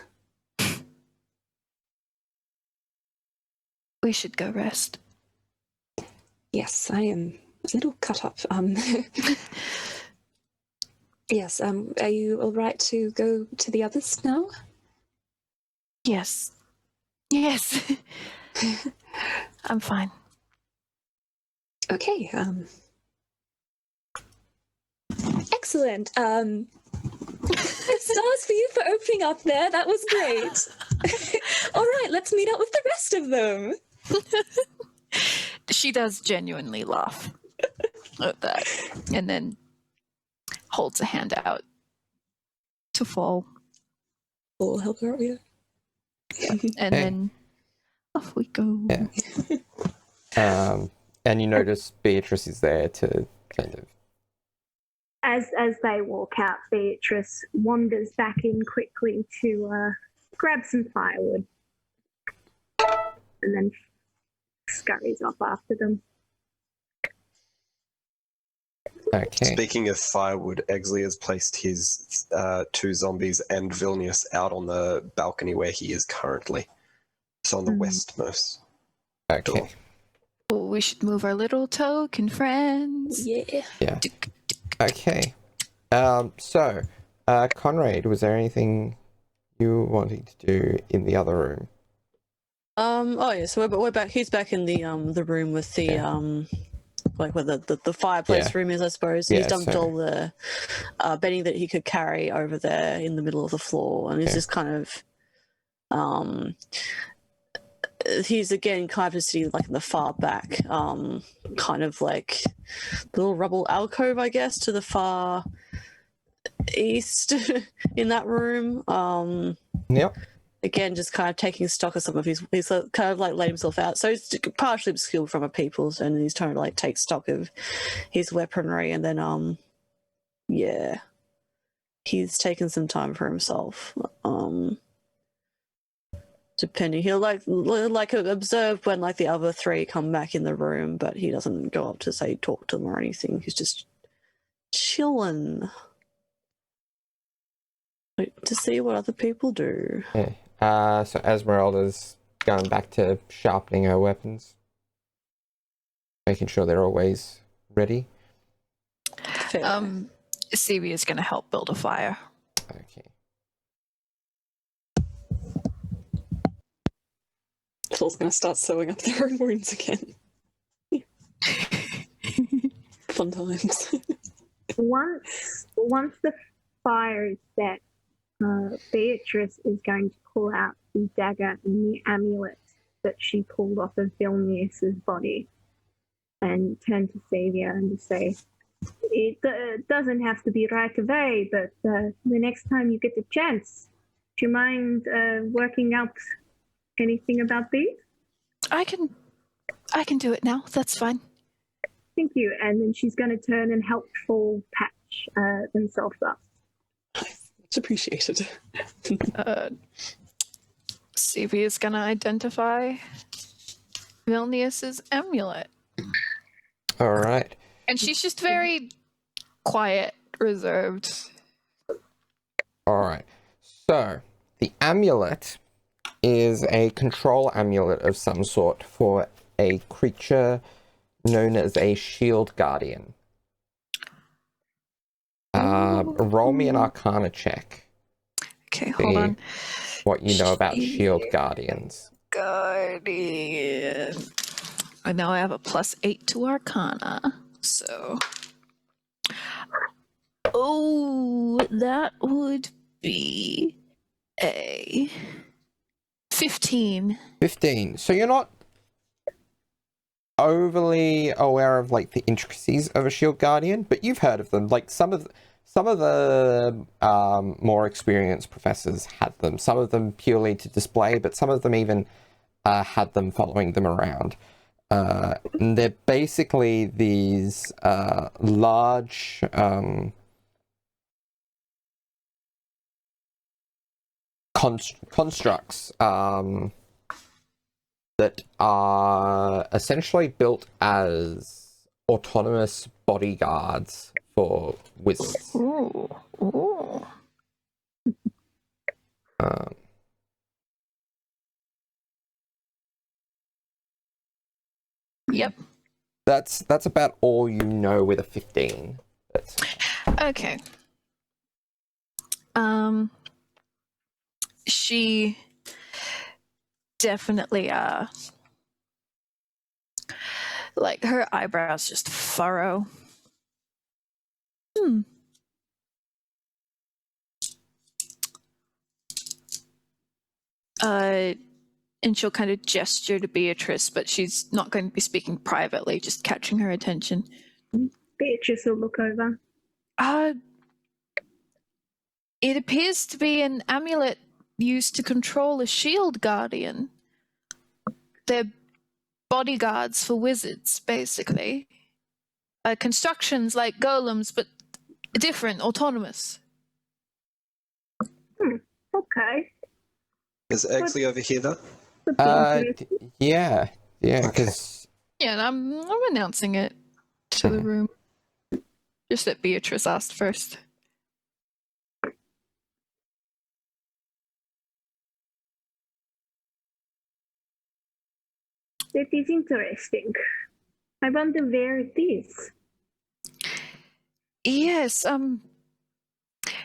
We should go rest. Yes, I am a little cut up. Yes, are you all right to go to the others now? Yes. Yes. I'm fine. Okay, excellent. Stars for you for opening up there. That was great. All right, let's meet up with the rest of them. She does genuinely laugh at that, and then holds a hand out to Fall. Fall will help her out, yeah. And then off we go. Yeah. And you notice Beatrice is there to kind of... As they walk out, Beatrice wanders back in quickly to grab some firewood. And then scurries off after them. Okay. Speaking of firewood, Exley has placed his 2 zombies and Vilnius out on the balcony where he is currently. So on the westmost door. Okay. Oh, we should move our little token friends. Yeah. Yeah. Okay. So, Conrad, was there anything you were wanting to do in the other room? Oh yeah. So we're back. He's back in the room with the like where the fireplace room is, I suppose. He's dumped all the bedding that he could carry over there in the middle of the floor, and he's just kind of he's again kind of sitting like in the far back, kind of like little rubble alcove, I guess, to the far east in that room. Yep. Again, just kind of taking stock of some of he's kind of like let himself out. So he's partially skilled from a people's, and he's trying to like take stock of his weaponry, and then he's taken some time for himself. Depending, he'll like observe when like the other 3 come back in the room, but he doesn't go up to say talk to them or anything. He's just chilling to see what other people do. Yeah. So Esmeralda's going back to sharpening her weapons, making sure they're always ready. Fair. Cevia is going to help build a fire. Okay. Phil's going to start sewing up their own wounds again. Fun times. Once the fire is set, Beatrice is going to pull out the dagger and the amulet that she pulled off of Vilnius's body and turn to Cevia and just say, it doesn't have to be right away, but the next time you get a chance, do you mind working out anything about these? I can do it now. That's fine. Thank you. And then she's going to turn and help Fall patch themselves up. Much appreciated. Cevia is gonna identify Vilnius's amulet. All right. And she's just very quiet, reserved. All right. So the amulet is a control amulet of some sort for a creature known as a shield guardian. Roll me an Arcana check. Okay, hold on. What you know about shield guardians. Guardian. I know I have a +8 to Arcana, so. Oh, that would be a 15. 15. So you're not overly aware of like the intricacies of a shield guardian, but you've heard of them. Like some of the more experienced professors had them. Some of them purely to display, but some of them even had them following them around. And they're basically these large constructs that are essentially built as autonomous bodyguards for wizards. Ooh. Ooh. Yep. That's about all you know with a 15. Okay. She definitely like her eyebrows just furrow. And she'll kind of gesture to Beatrice, but she's not going to be speaking privately, just catching her attention. Beatrice will look over. It appears to be an amulet used to control a shield guardian. They're bodyguards for wizards, basically. Constructions like golems, but different, autonomous. Okay. Is Exley over here, though? Yeah, because... Yeah, and I'm announcing it to the room. Just that Beatrice asked first. That is interesting. I wonder where it is. Yes,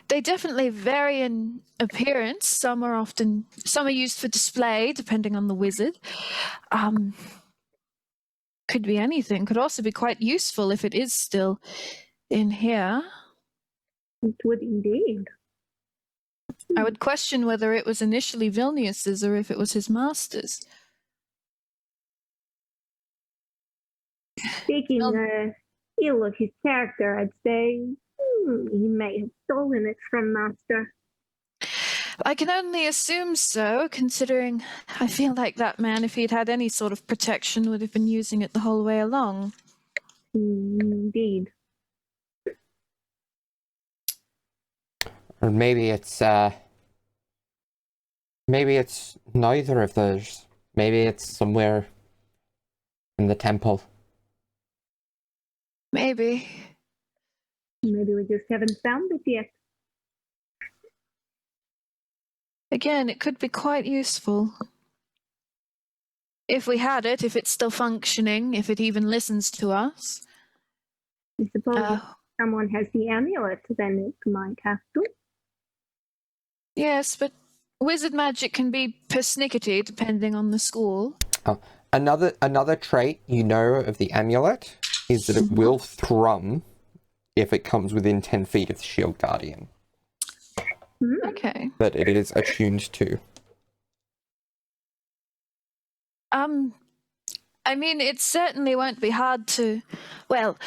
they definitely vary in appearance. Some are used for display, depending on the wizard. Could be anything. Could also be quite useful if it is still in here. It would indeed. I would question whether it was initially Vilnius's or if it was his master's. Speaking ill of his character, I'd say he may have stolen it from Master. I can only assume so, considering I feel like that man, if he'd had any sort of protection, would have been using it the whole way along. Indeed. Or maybe it's neither of those. Maybe it's somewhere in the temple. Maybe. Maybe we just haven't found it yet. Again, it could be quite useful. If we had it, if it's still functioning, if it even listens to us. I suppose if someone has the amulet, then it might have to. Yes, but wizard magic can be persnickety depending on the school. Another trait you know of the amulet is that it will thrum if it comes within 10 feet of the shield guardian. Okay. That it is attuned to. I mean, it certainly won't be hard to... Well,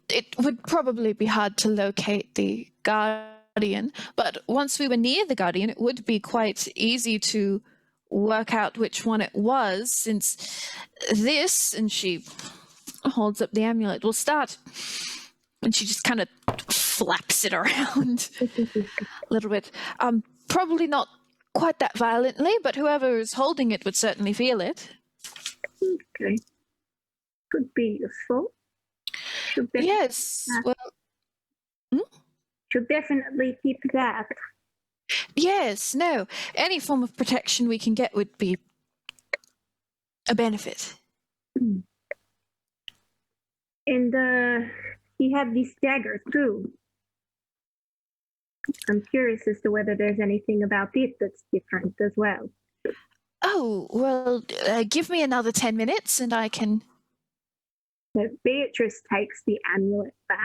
it would probably be hard to locate the guardian, but once we were near the guardian, it would be quite easy to work out which one it was, since this, and she holds up the amulet, will start, and she just kind of flaps it around a little bit. Probably not quite that violently, but whoever is holding it would certainly feel it. Okay. Could be useful. Yes, well, Should definitely keep that. yes, no. Any form of protection we can get would be a benefit. And he had these daggers too. I'm curious as to whether there's anything about it that's different as well. Oh, well, give me another 10 minutes and I can... So Beatrice takes the amulet back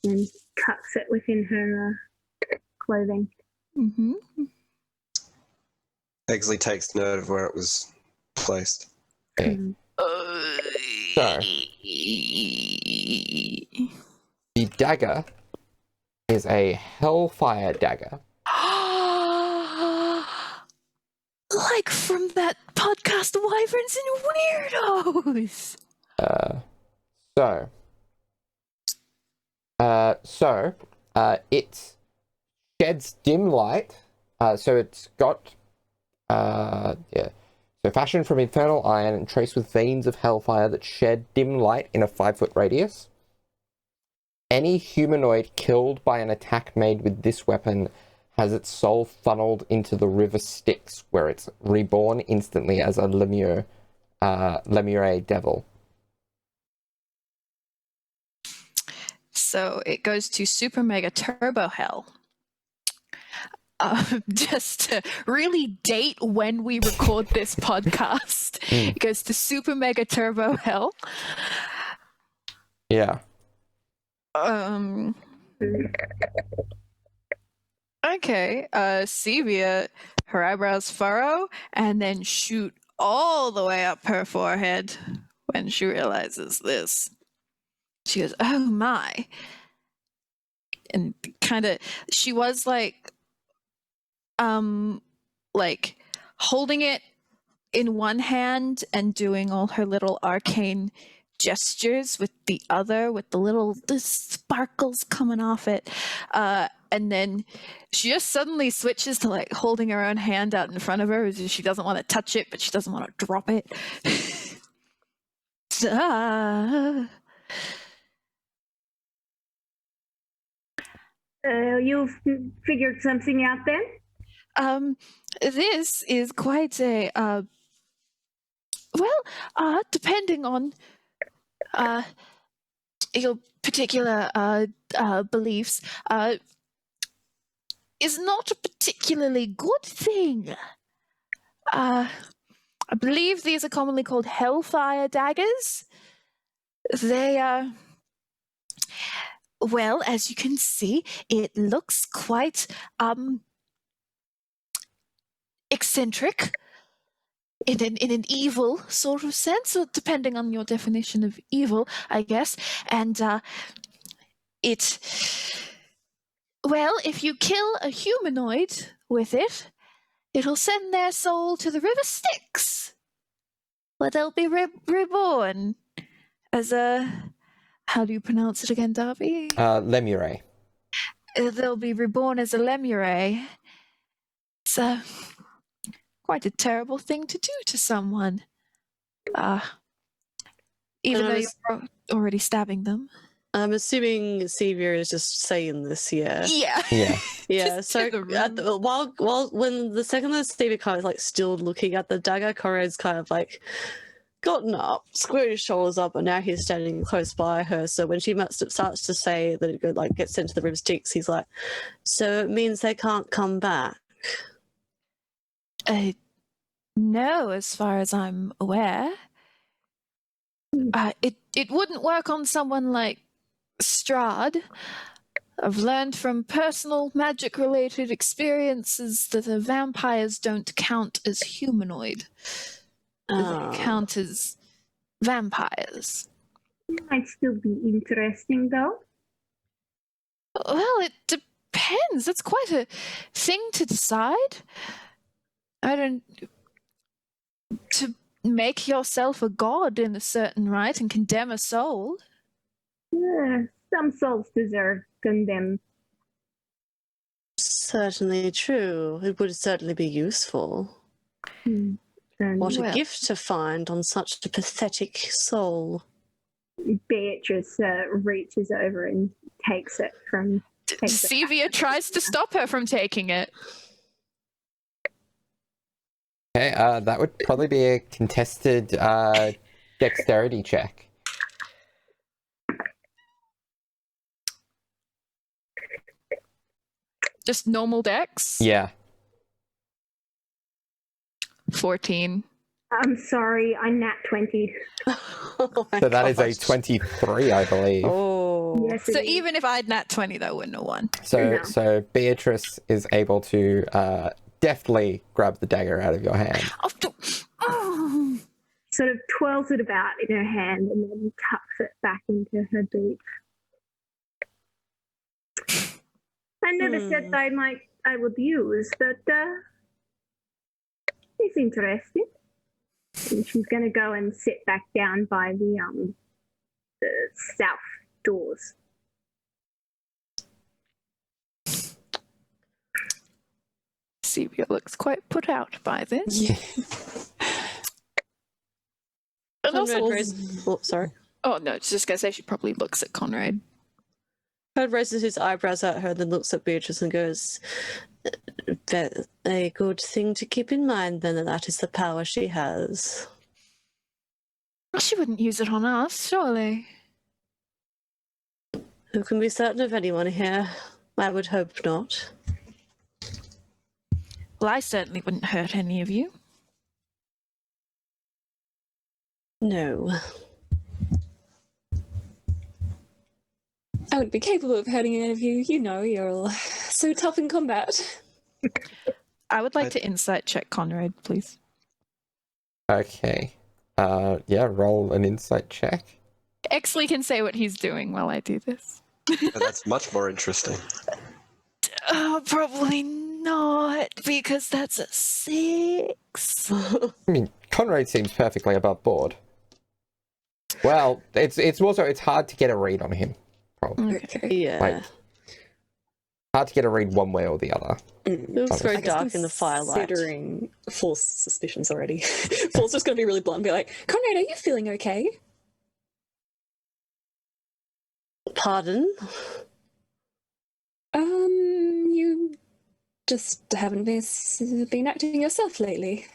and tucks it within her clothing. Mm-hmm. Exley takes note of where it was placed. Okay. So, the dagger is a Hellfire Dagger. Like from that podcast, Wyverns and Weirdos! It sheds dim light. So it's got, So fashioned from infernal iron and traced with veins of hellfire that shed dim light in a 5-foot radius. Any humanoid killed by an attack made with this weapon has its soul funneled into the river Styx, where it's reborn instantly as a Lemure devil. So it goes to Super Mega Turbo Hell. Just to really date when we record this podcast, it goes to Super Mega Turbo Hell. Yeah. Okay. Cevia, her eyebrows furrow and then shoot all the way up her forehead when she realizes this. She goes, "Oh my!" And kind of, she was like holding it in one hand and doing all her little arcane gestures with the other, with the sparkles coming off it. And then she just suddenly switches to like holding her own hand out in front of her. She doesn't want to touch it, but she doesn't want to drop it. You've figured something out then? This is quite a, depending on your particular beliefs, is not a particularly good thing. I believe these are commonly called Hellfire Daggers. They are... Well, as you can see, it looks quite eccentric in an evil sort of sense, or depending on your definition of evil, I guess. And if you kill a humanoid with it, it'll send their soul to the river Styx, where they'll be reborn as a... How do you pronounce it again, Darby? Lemure. They'll be reborn as a Lemure. It's quite a terrible thing to do to someone. Even though you're already stabbing them. I'm assuming Cevia is just saying this, yeah. Yeah. Yeah. Yeah, so when the second that Cevia kind of like still looking at the dagger, Conrad's kind of like gotten up, squared his shoulders up, and now he's standing close by her. So when she starts to say that it gets sent to the river Styx, he's like, "So it means they can't come back." No, as far as I'm aware. It wouldn't work on someone like Strahd. I've learned from personal magic-related experiences that the vampires don't count as humanoid. They count as vampires. Might still be interesting, though. Well, it depends. That's quite a thing to decide. To make yourself a god in a certain right and condemn a soul. Some souls deserve condemned. certainly true. It would certainly be useful. And What a Well. gift to find on such a pathetic soul. Beatrice reaches over and takes it from. Takes it. Cevia tries to stop her from taking it. Okay, that would probably be a contested dexterity check. Just normal dex? Yeah. 14. I'm sorry, I nat 20. Oh my So that is a gosh. 23, I believe. Oh. Yes, So it is. even if I'd nat 20, that wouldn't have won. So, No. so Beatrice is able to deftly grab the dagger out of your hand. Oh. Sort of twirls it about in her hand and then tucks it back into her boot. I never said I would use, but it's interesting. And she's going to go and sit back down by the south doors. Cevia looks quite put out by this. Yeah. And also, Conrad raises, sorry. oh no, just gonna say she probably looks at Conrad. Conrad raises his eyebrows at her, then looks at Beatrice and goes, a good thing to keep in mind then, that is the power she has. She wouldn't use it on us, surely. Who can be certain of anyone here? I would hope not. Well, I certainly wouldn't hurt any of you. No. I wouldn't be capable of hurting any of you. You know, you're all so tough in combat. I would like to insight check Conrad, please. Okay. Yeah, roll an insight check. Exley can say what he's doing while I do this. That's much more interesting. Probably not, because that's a 6. I mean, Conrad seems perfectly above board. Well, it's also it's hard to get a read on him. Probably Okay. Yeah. Like, hard to get a read one way or the other. It looks very I guess dark in the firelight. Considering false suspicions already. False just going to be really blunt and be like, Conrad, are you feeling okay? Pardon? You just haven't been acting yourself lately.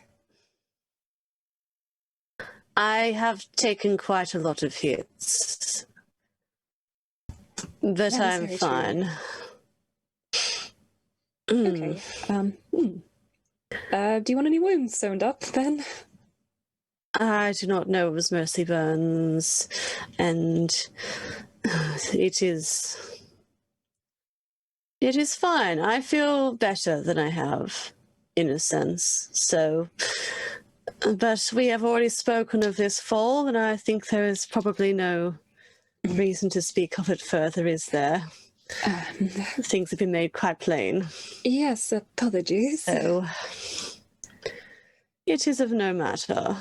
I have taken quite a lot of hits. But That is I'm very fine. Okay. Do you want any wounds sewn up then? I do not know it was Mercy Burns, and it is fine. I feel better than I have, in a sense. So, but we have already spoken of this fall, and I think there is probably no reason to speak of it further, is there? Things have been made quite plain. Yes, apologies. So, it is of no matter.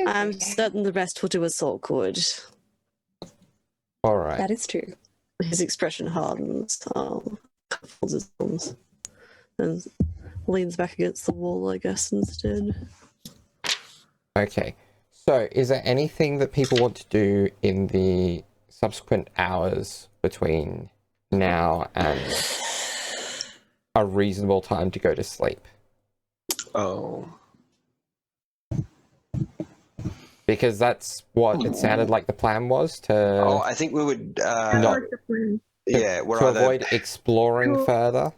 I'm Okay. certain the rest will do us all good. All right. That is true. His expression hardens, folds his arms, and leans back against the wall, I guess, instead. Okay. So, is there anything that people want to do in the subsequent hours between now and a reasonable time to go to sleep? Oh. Because that's what it sounded like the plan was to I think we would. Not- What's the plan? Yeah, we're to either. avoid exploring Cool. further.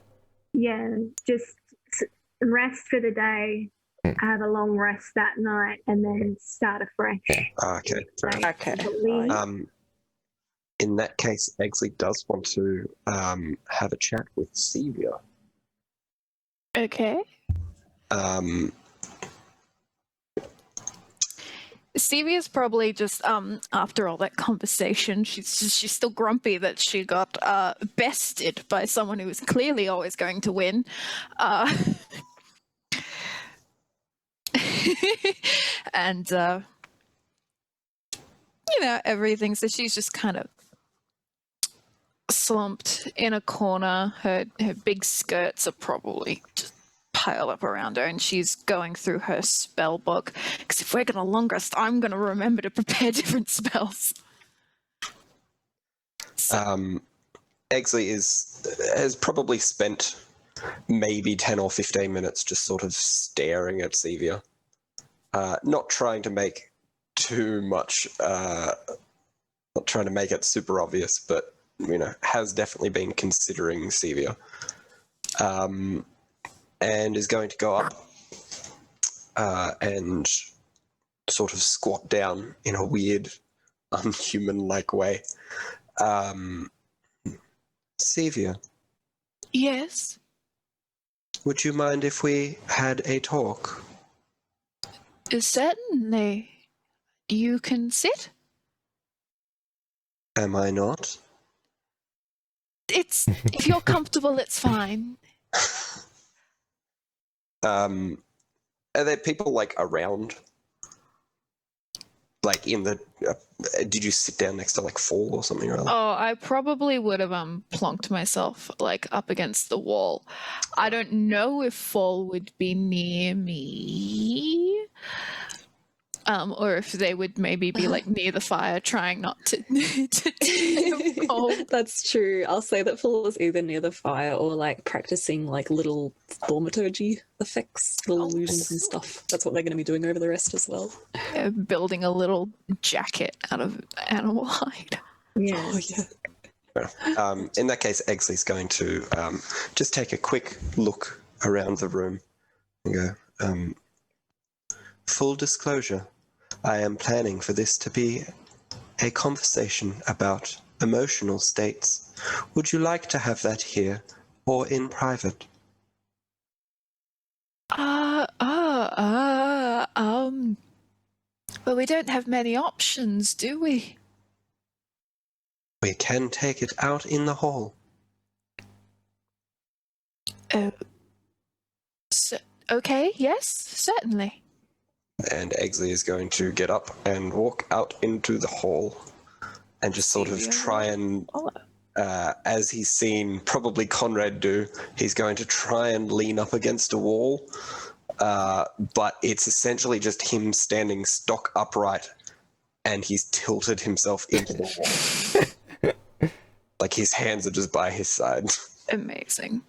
Yeah, just rest for the day, have a long rest that night, and then start afresh. Okay. Fair enough. Okay. Leave. In that case, Exley does want to have a chat with Cevia. Okay. Cevia's probably just after all that conversation, she's still grumpy that she got bested by someone who was clearly always going to win. And everything. So she's just kind of slumped in a corner. Her big skirts are probably just piled up around her, and she's going through her spell book. Because if we're going to long rest, I'm going to remember to prepare different spells. Exley has probably spent maybe 10 or 15 minutes just sort of staring at Cevia. Not trying to make too much, not trying to make it super obvious, but, has definitely been considering Cevia. And is going to go up and sort of squat down in a weird, unhuman-like way. Cevia. Yes? Would you mind if we had a talk? Certainly. You can sit? Am I not? If you're comfortable, it's fine. Are there people, around? In the... did you sit down next to, Fall or something or other? Oh, I probably would have plonked myself, up against the wall. I don't know if Fall would be near me. Or if they would maybe be near the fire, trying not to cold. That's true. I'll say that Fall is either near the fire or practicing little thaumaturgy effects, little illusions and stuff. That's what they're going to be doing over the rest as well. Building a little jacket out of animal hide. Yeah. Oh yeah. In that case, Exley's going to just take a quick look around the room and go, full disclosure, I am planning for this to be a conversation about emotional states. Would you like to have that here or in private? But we don't have many options, do we? We can take it out in the hall. Okay, yes, certainly. And Exley is going to get up and walk out into the hall and just sort of try and, as he's seen probably Conrad do, he's going to try and lean up against a wall, but it's essentially just him standing stock upright and he's tilted himself into the wall. His hands are just by his side. Amazing.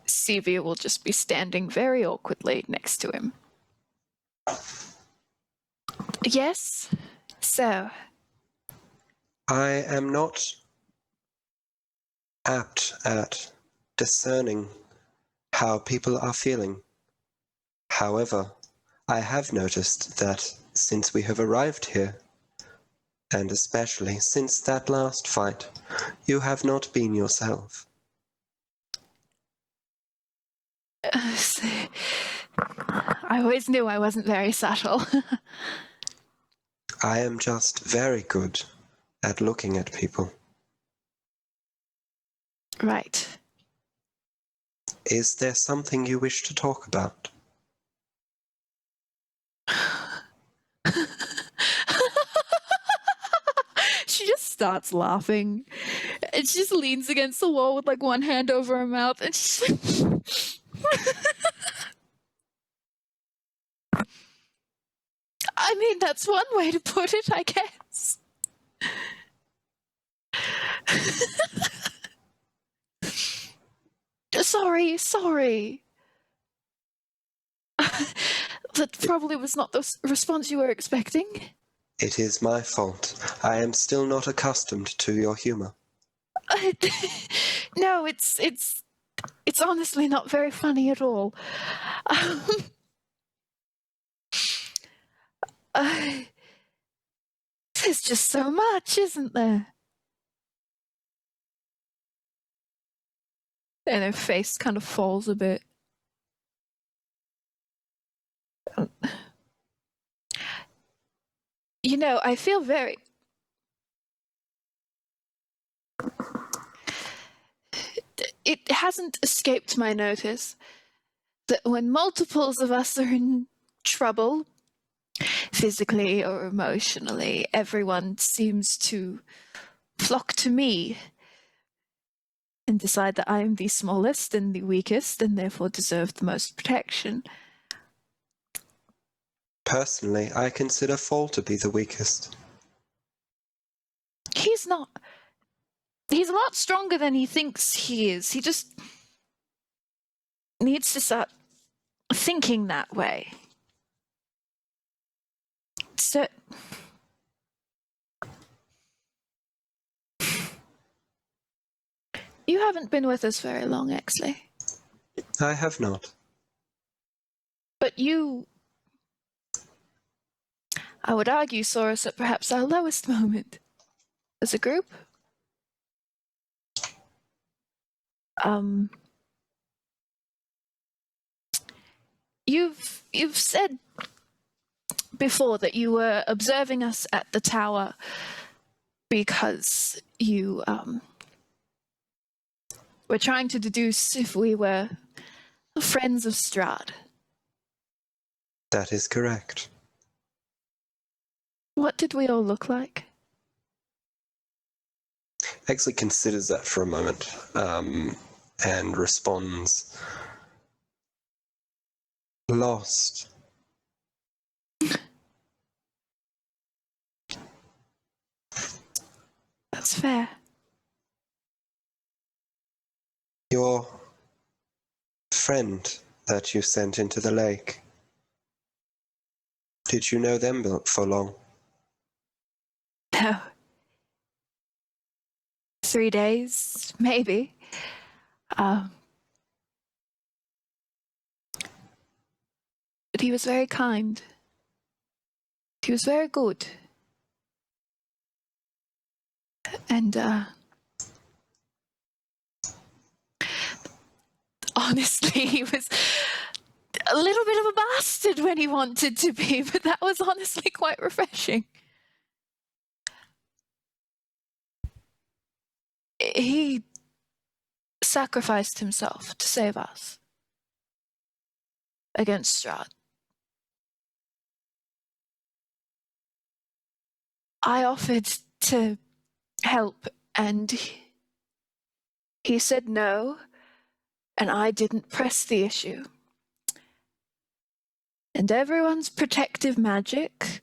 Cevia will just be standing very awkwardly next to him. Yes? So? I am not apt at discerning how people are feeling. However, I have noticed that since we have arrived here, and especially since that last fight, you have not been yourself. I always knew I wasn't very subtle. I am just very good at looking at people. Right. Is there something you wish to talk about? She just starts laughing. And she just leans against the wall with one hand over her mouth and she's I mean, that's one way to put it, I guess. Sorry. That probably was not the response you were expecting. It is my fault. I am still not accustomed to your humor. No, it's honestly not very funny at all. There's just so much, isn't there? And her face kind of falls a bit. I feel very... It hasn't escaped my notice that when multiples of us are in trouble, physically or emotionally, everyone seems to flock to me and decide that I am the smallest and the weakest and therefore deserve the most protection. Personally, I consider Fall to be the weakest. He's not. He's a lot stronger than he thinks he is. He just needs to start thinking that way. So, you haven't been with us very long, Exley. I have not. But you, I would argue, saw us at perhaps our lowest moment as a group. You've said before that you were observing us at the tower because you were trying to deduce if we were friends of Strahd. That is correct. What did we all look like? Exley considers that for a moment, and responds, lost. That's fair. Your friend that you sent into the lake, did you know them for long? No. 3 days, maybe. But he was very kind. He was very good. And, honestly, he was a little bit of a bastard when he wanted to be, but that was honestly quite refreshing. He sacrificed himself to save us against Strahd. I offered to help, and he said no, and I didn't press the issue. And everyone's protective magic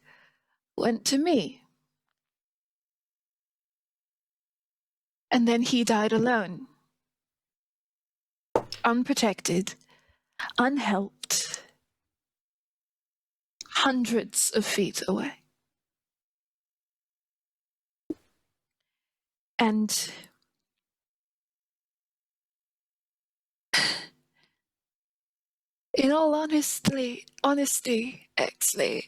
went to me. And then he died alone. Unprotected, unhelped, hundreds of feet away. And in all honesty, Exley,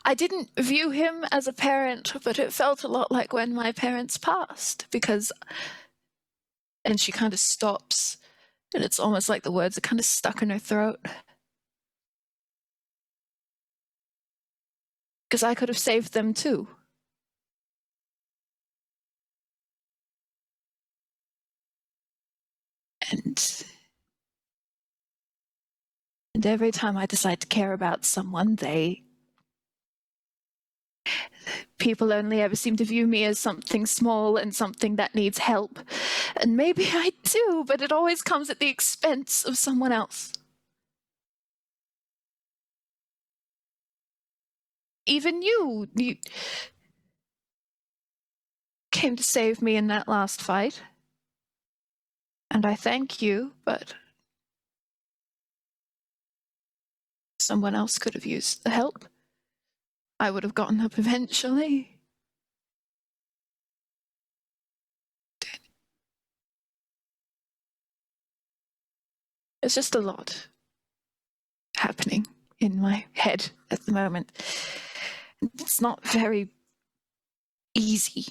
I didn't view him as a parent, but it felt a lot like when my parents passed, because, and she kind of stops, and it's almost like the words are kind of stuck in her throat. Because I could have saved them too. And every time I decide to care about someone, people only ever seem to view me as something small and something that needs help. And maybe I do, but it always comes at the expense of someone else. Even you came to save me in that last fight. And I thank you, but someone else could have used the help. I would have gotten up eventually. There's just a lot happening in my head at the moment. It's not very easy.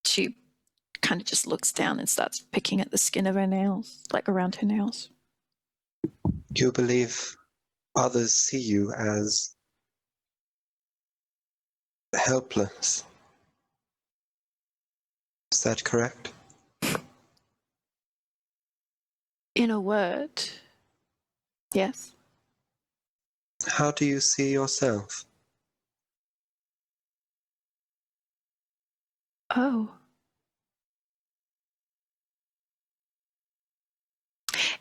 She kind of just looks down and starts picking at the skin of her nails, like around her nails. You believe others see you as helpless. Is that correct? In a word, yes. How do you see yourself? Oh.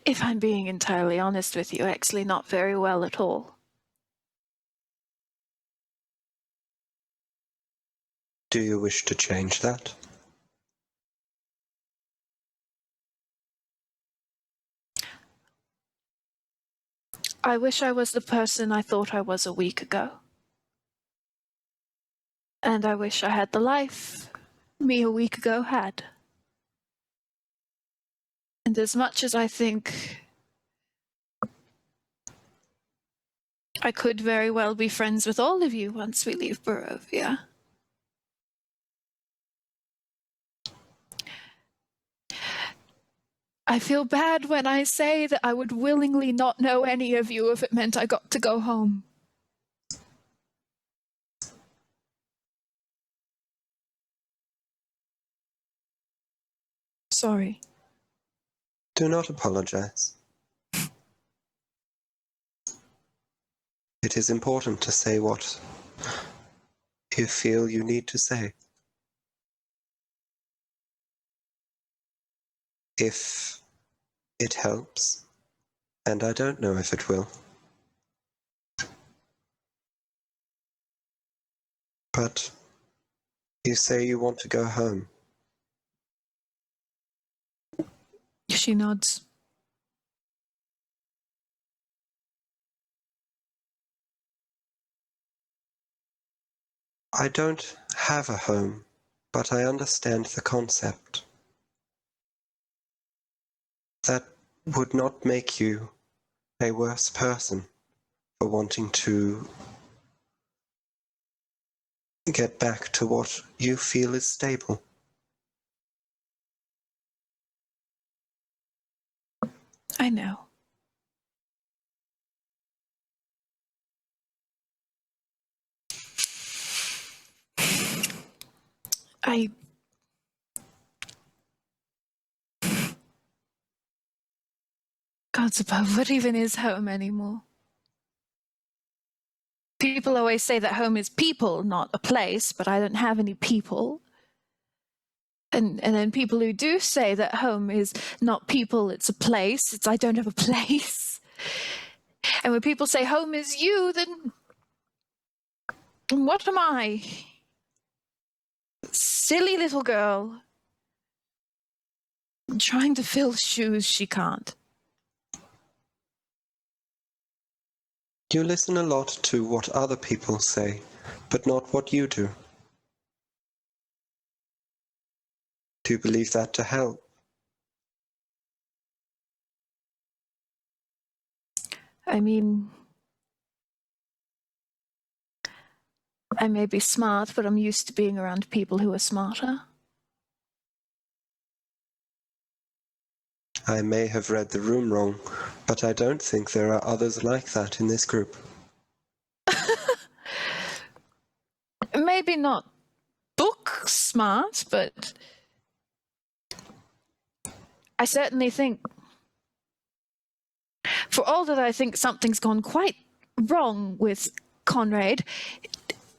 If I'm being entirely honest with you, actually not very well at all. Do you wish to change that? I wish I was the person I thought I was a week ago. And I wish I had the life me a week ago had. And as much as I think I could very well be friends with all of you once we leave Barovia, I feel bad when I say that I would willingly not know any of you if it meant I got to go home. Sorry. Do not apologize. It is important to say what you feel you need to say. If it helps, and I don't know if it will. But you say you want to go home. She nods. I don't have a home, but I understand the concept. That would not make you a worse person for wanting to get back to what you feel is stable. I know. Gods above, what even is home anymore? People always say that home is people, not a place, but I don't have any people. And then people who do say that home is not people, it's a place, I don't have a place. And when people say home is you, then what am I? Silly little girl. Trying to fill shoes she can't. You listen a lot to what other people say, but not what you do. Do you believe that to help? I mean, I may be smart, but I'm used to being around people who are smarter. I may have read the room wrong, but I don't think there are others like that in this group. Maybe not book smart, but I certainly think, for all that I think something's gone quite wrong with Conrad,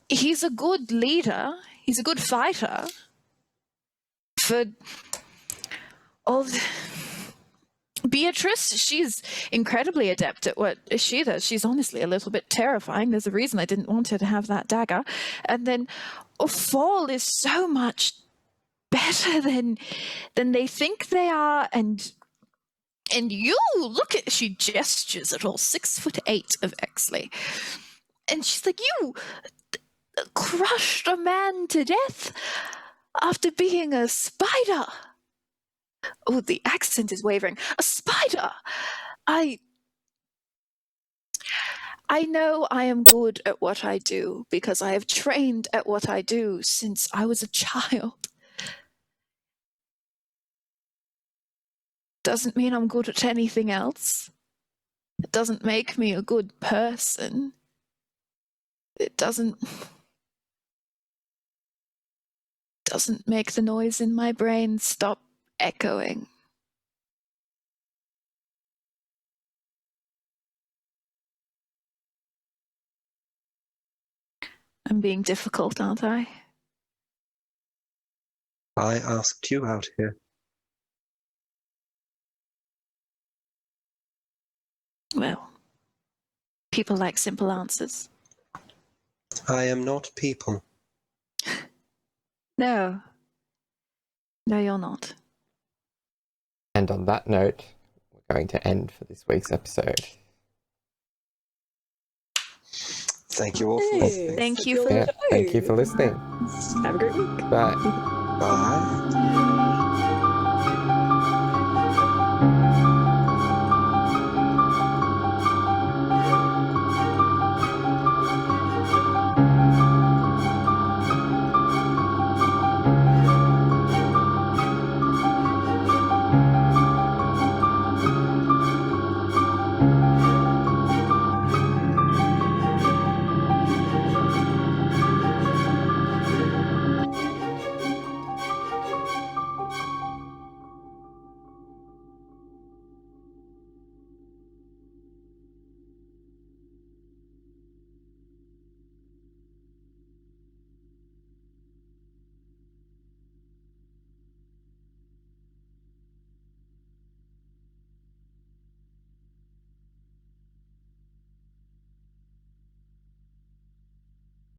he's a good leader, he's a good fighter. For all Beatrice, she's incredibly adept at what she does. She's honestly a little bit terrifying. There's a reason I didn't want her to have that dagger. And then Fall is so much better than they think they are. And you look at, she gestures at all 6'8" of Exley. And she's like, you crushed a man to death after being a spider. Oh, the accent is wavering. A spider! I know I am good at what I do because I have trained at what I do since I was a child. Doesn't mean I'm good at anything else. It doesn't make me a good person. It doesn't make the noise in my brain stop echoing. I'm being difficult, aren't I? I asked you out here. Well, people like simple answers. I am not people. No. No, you're not. And on that note, we're going to end for this week's episode. Thank you all for listening. Thank you for Yeah, thank you for listening. Have a great week. Bye. Bye.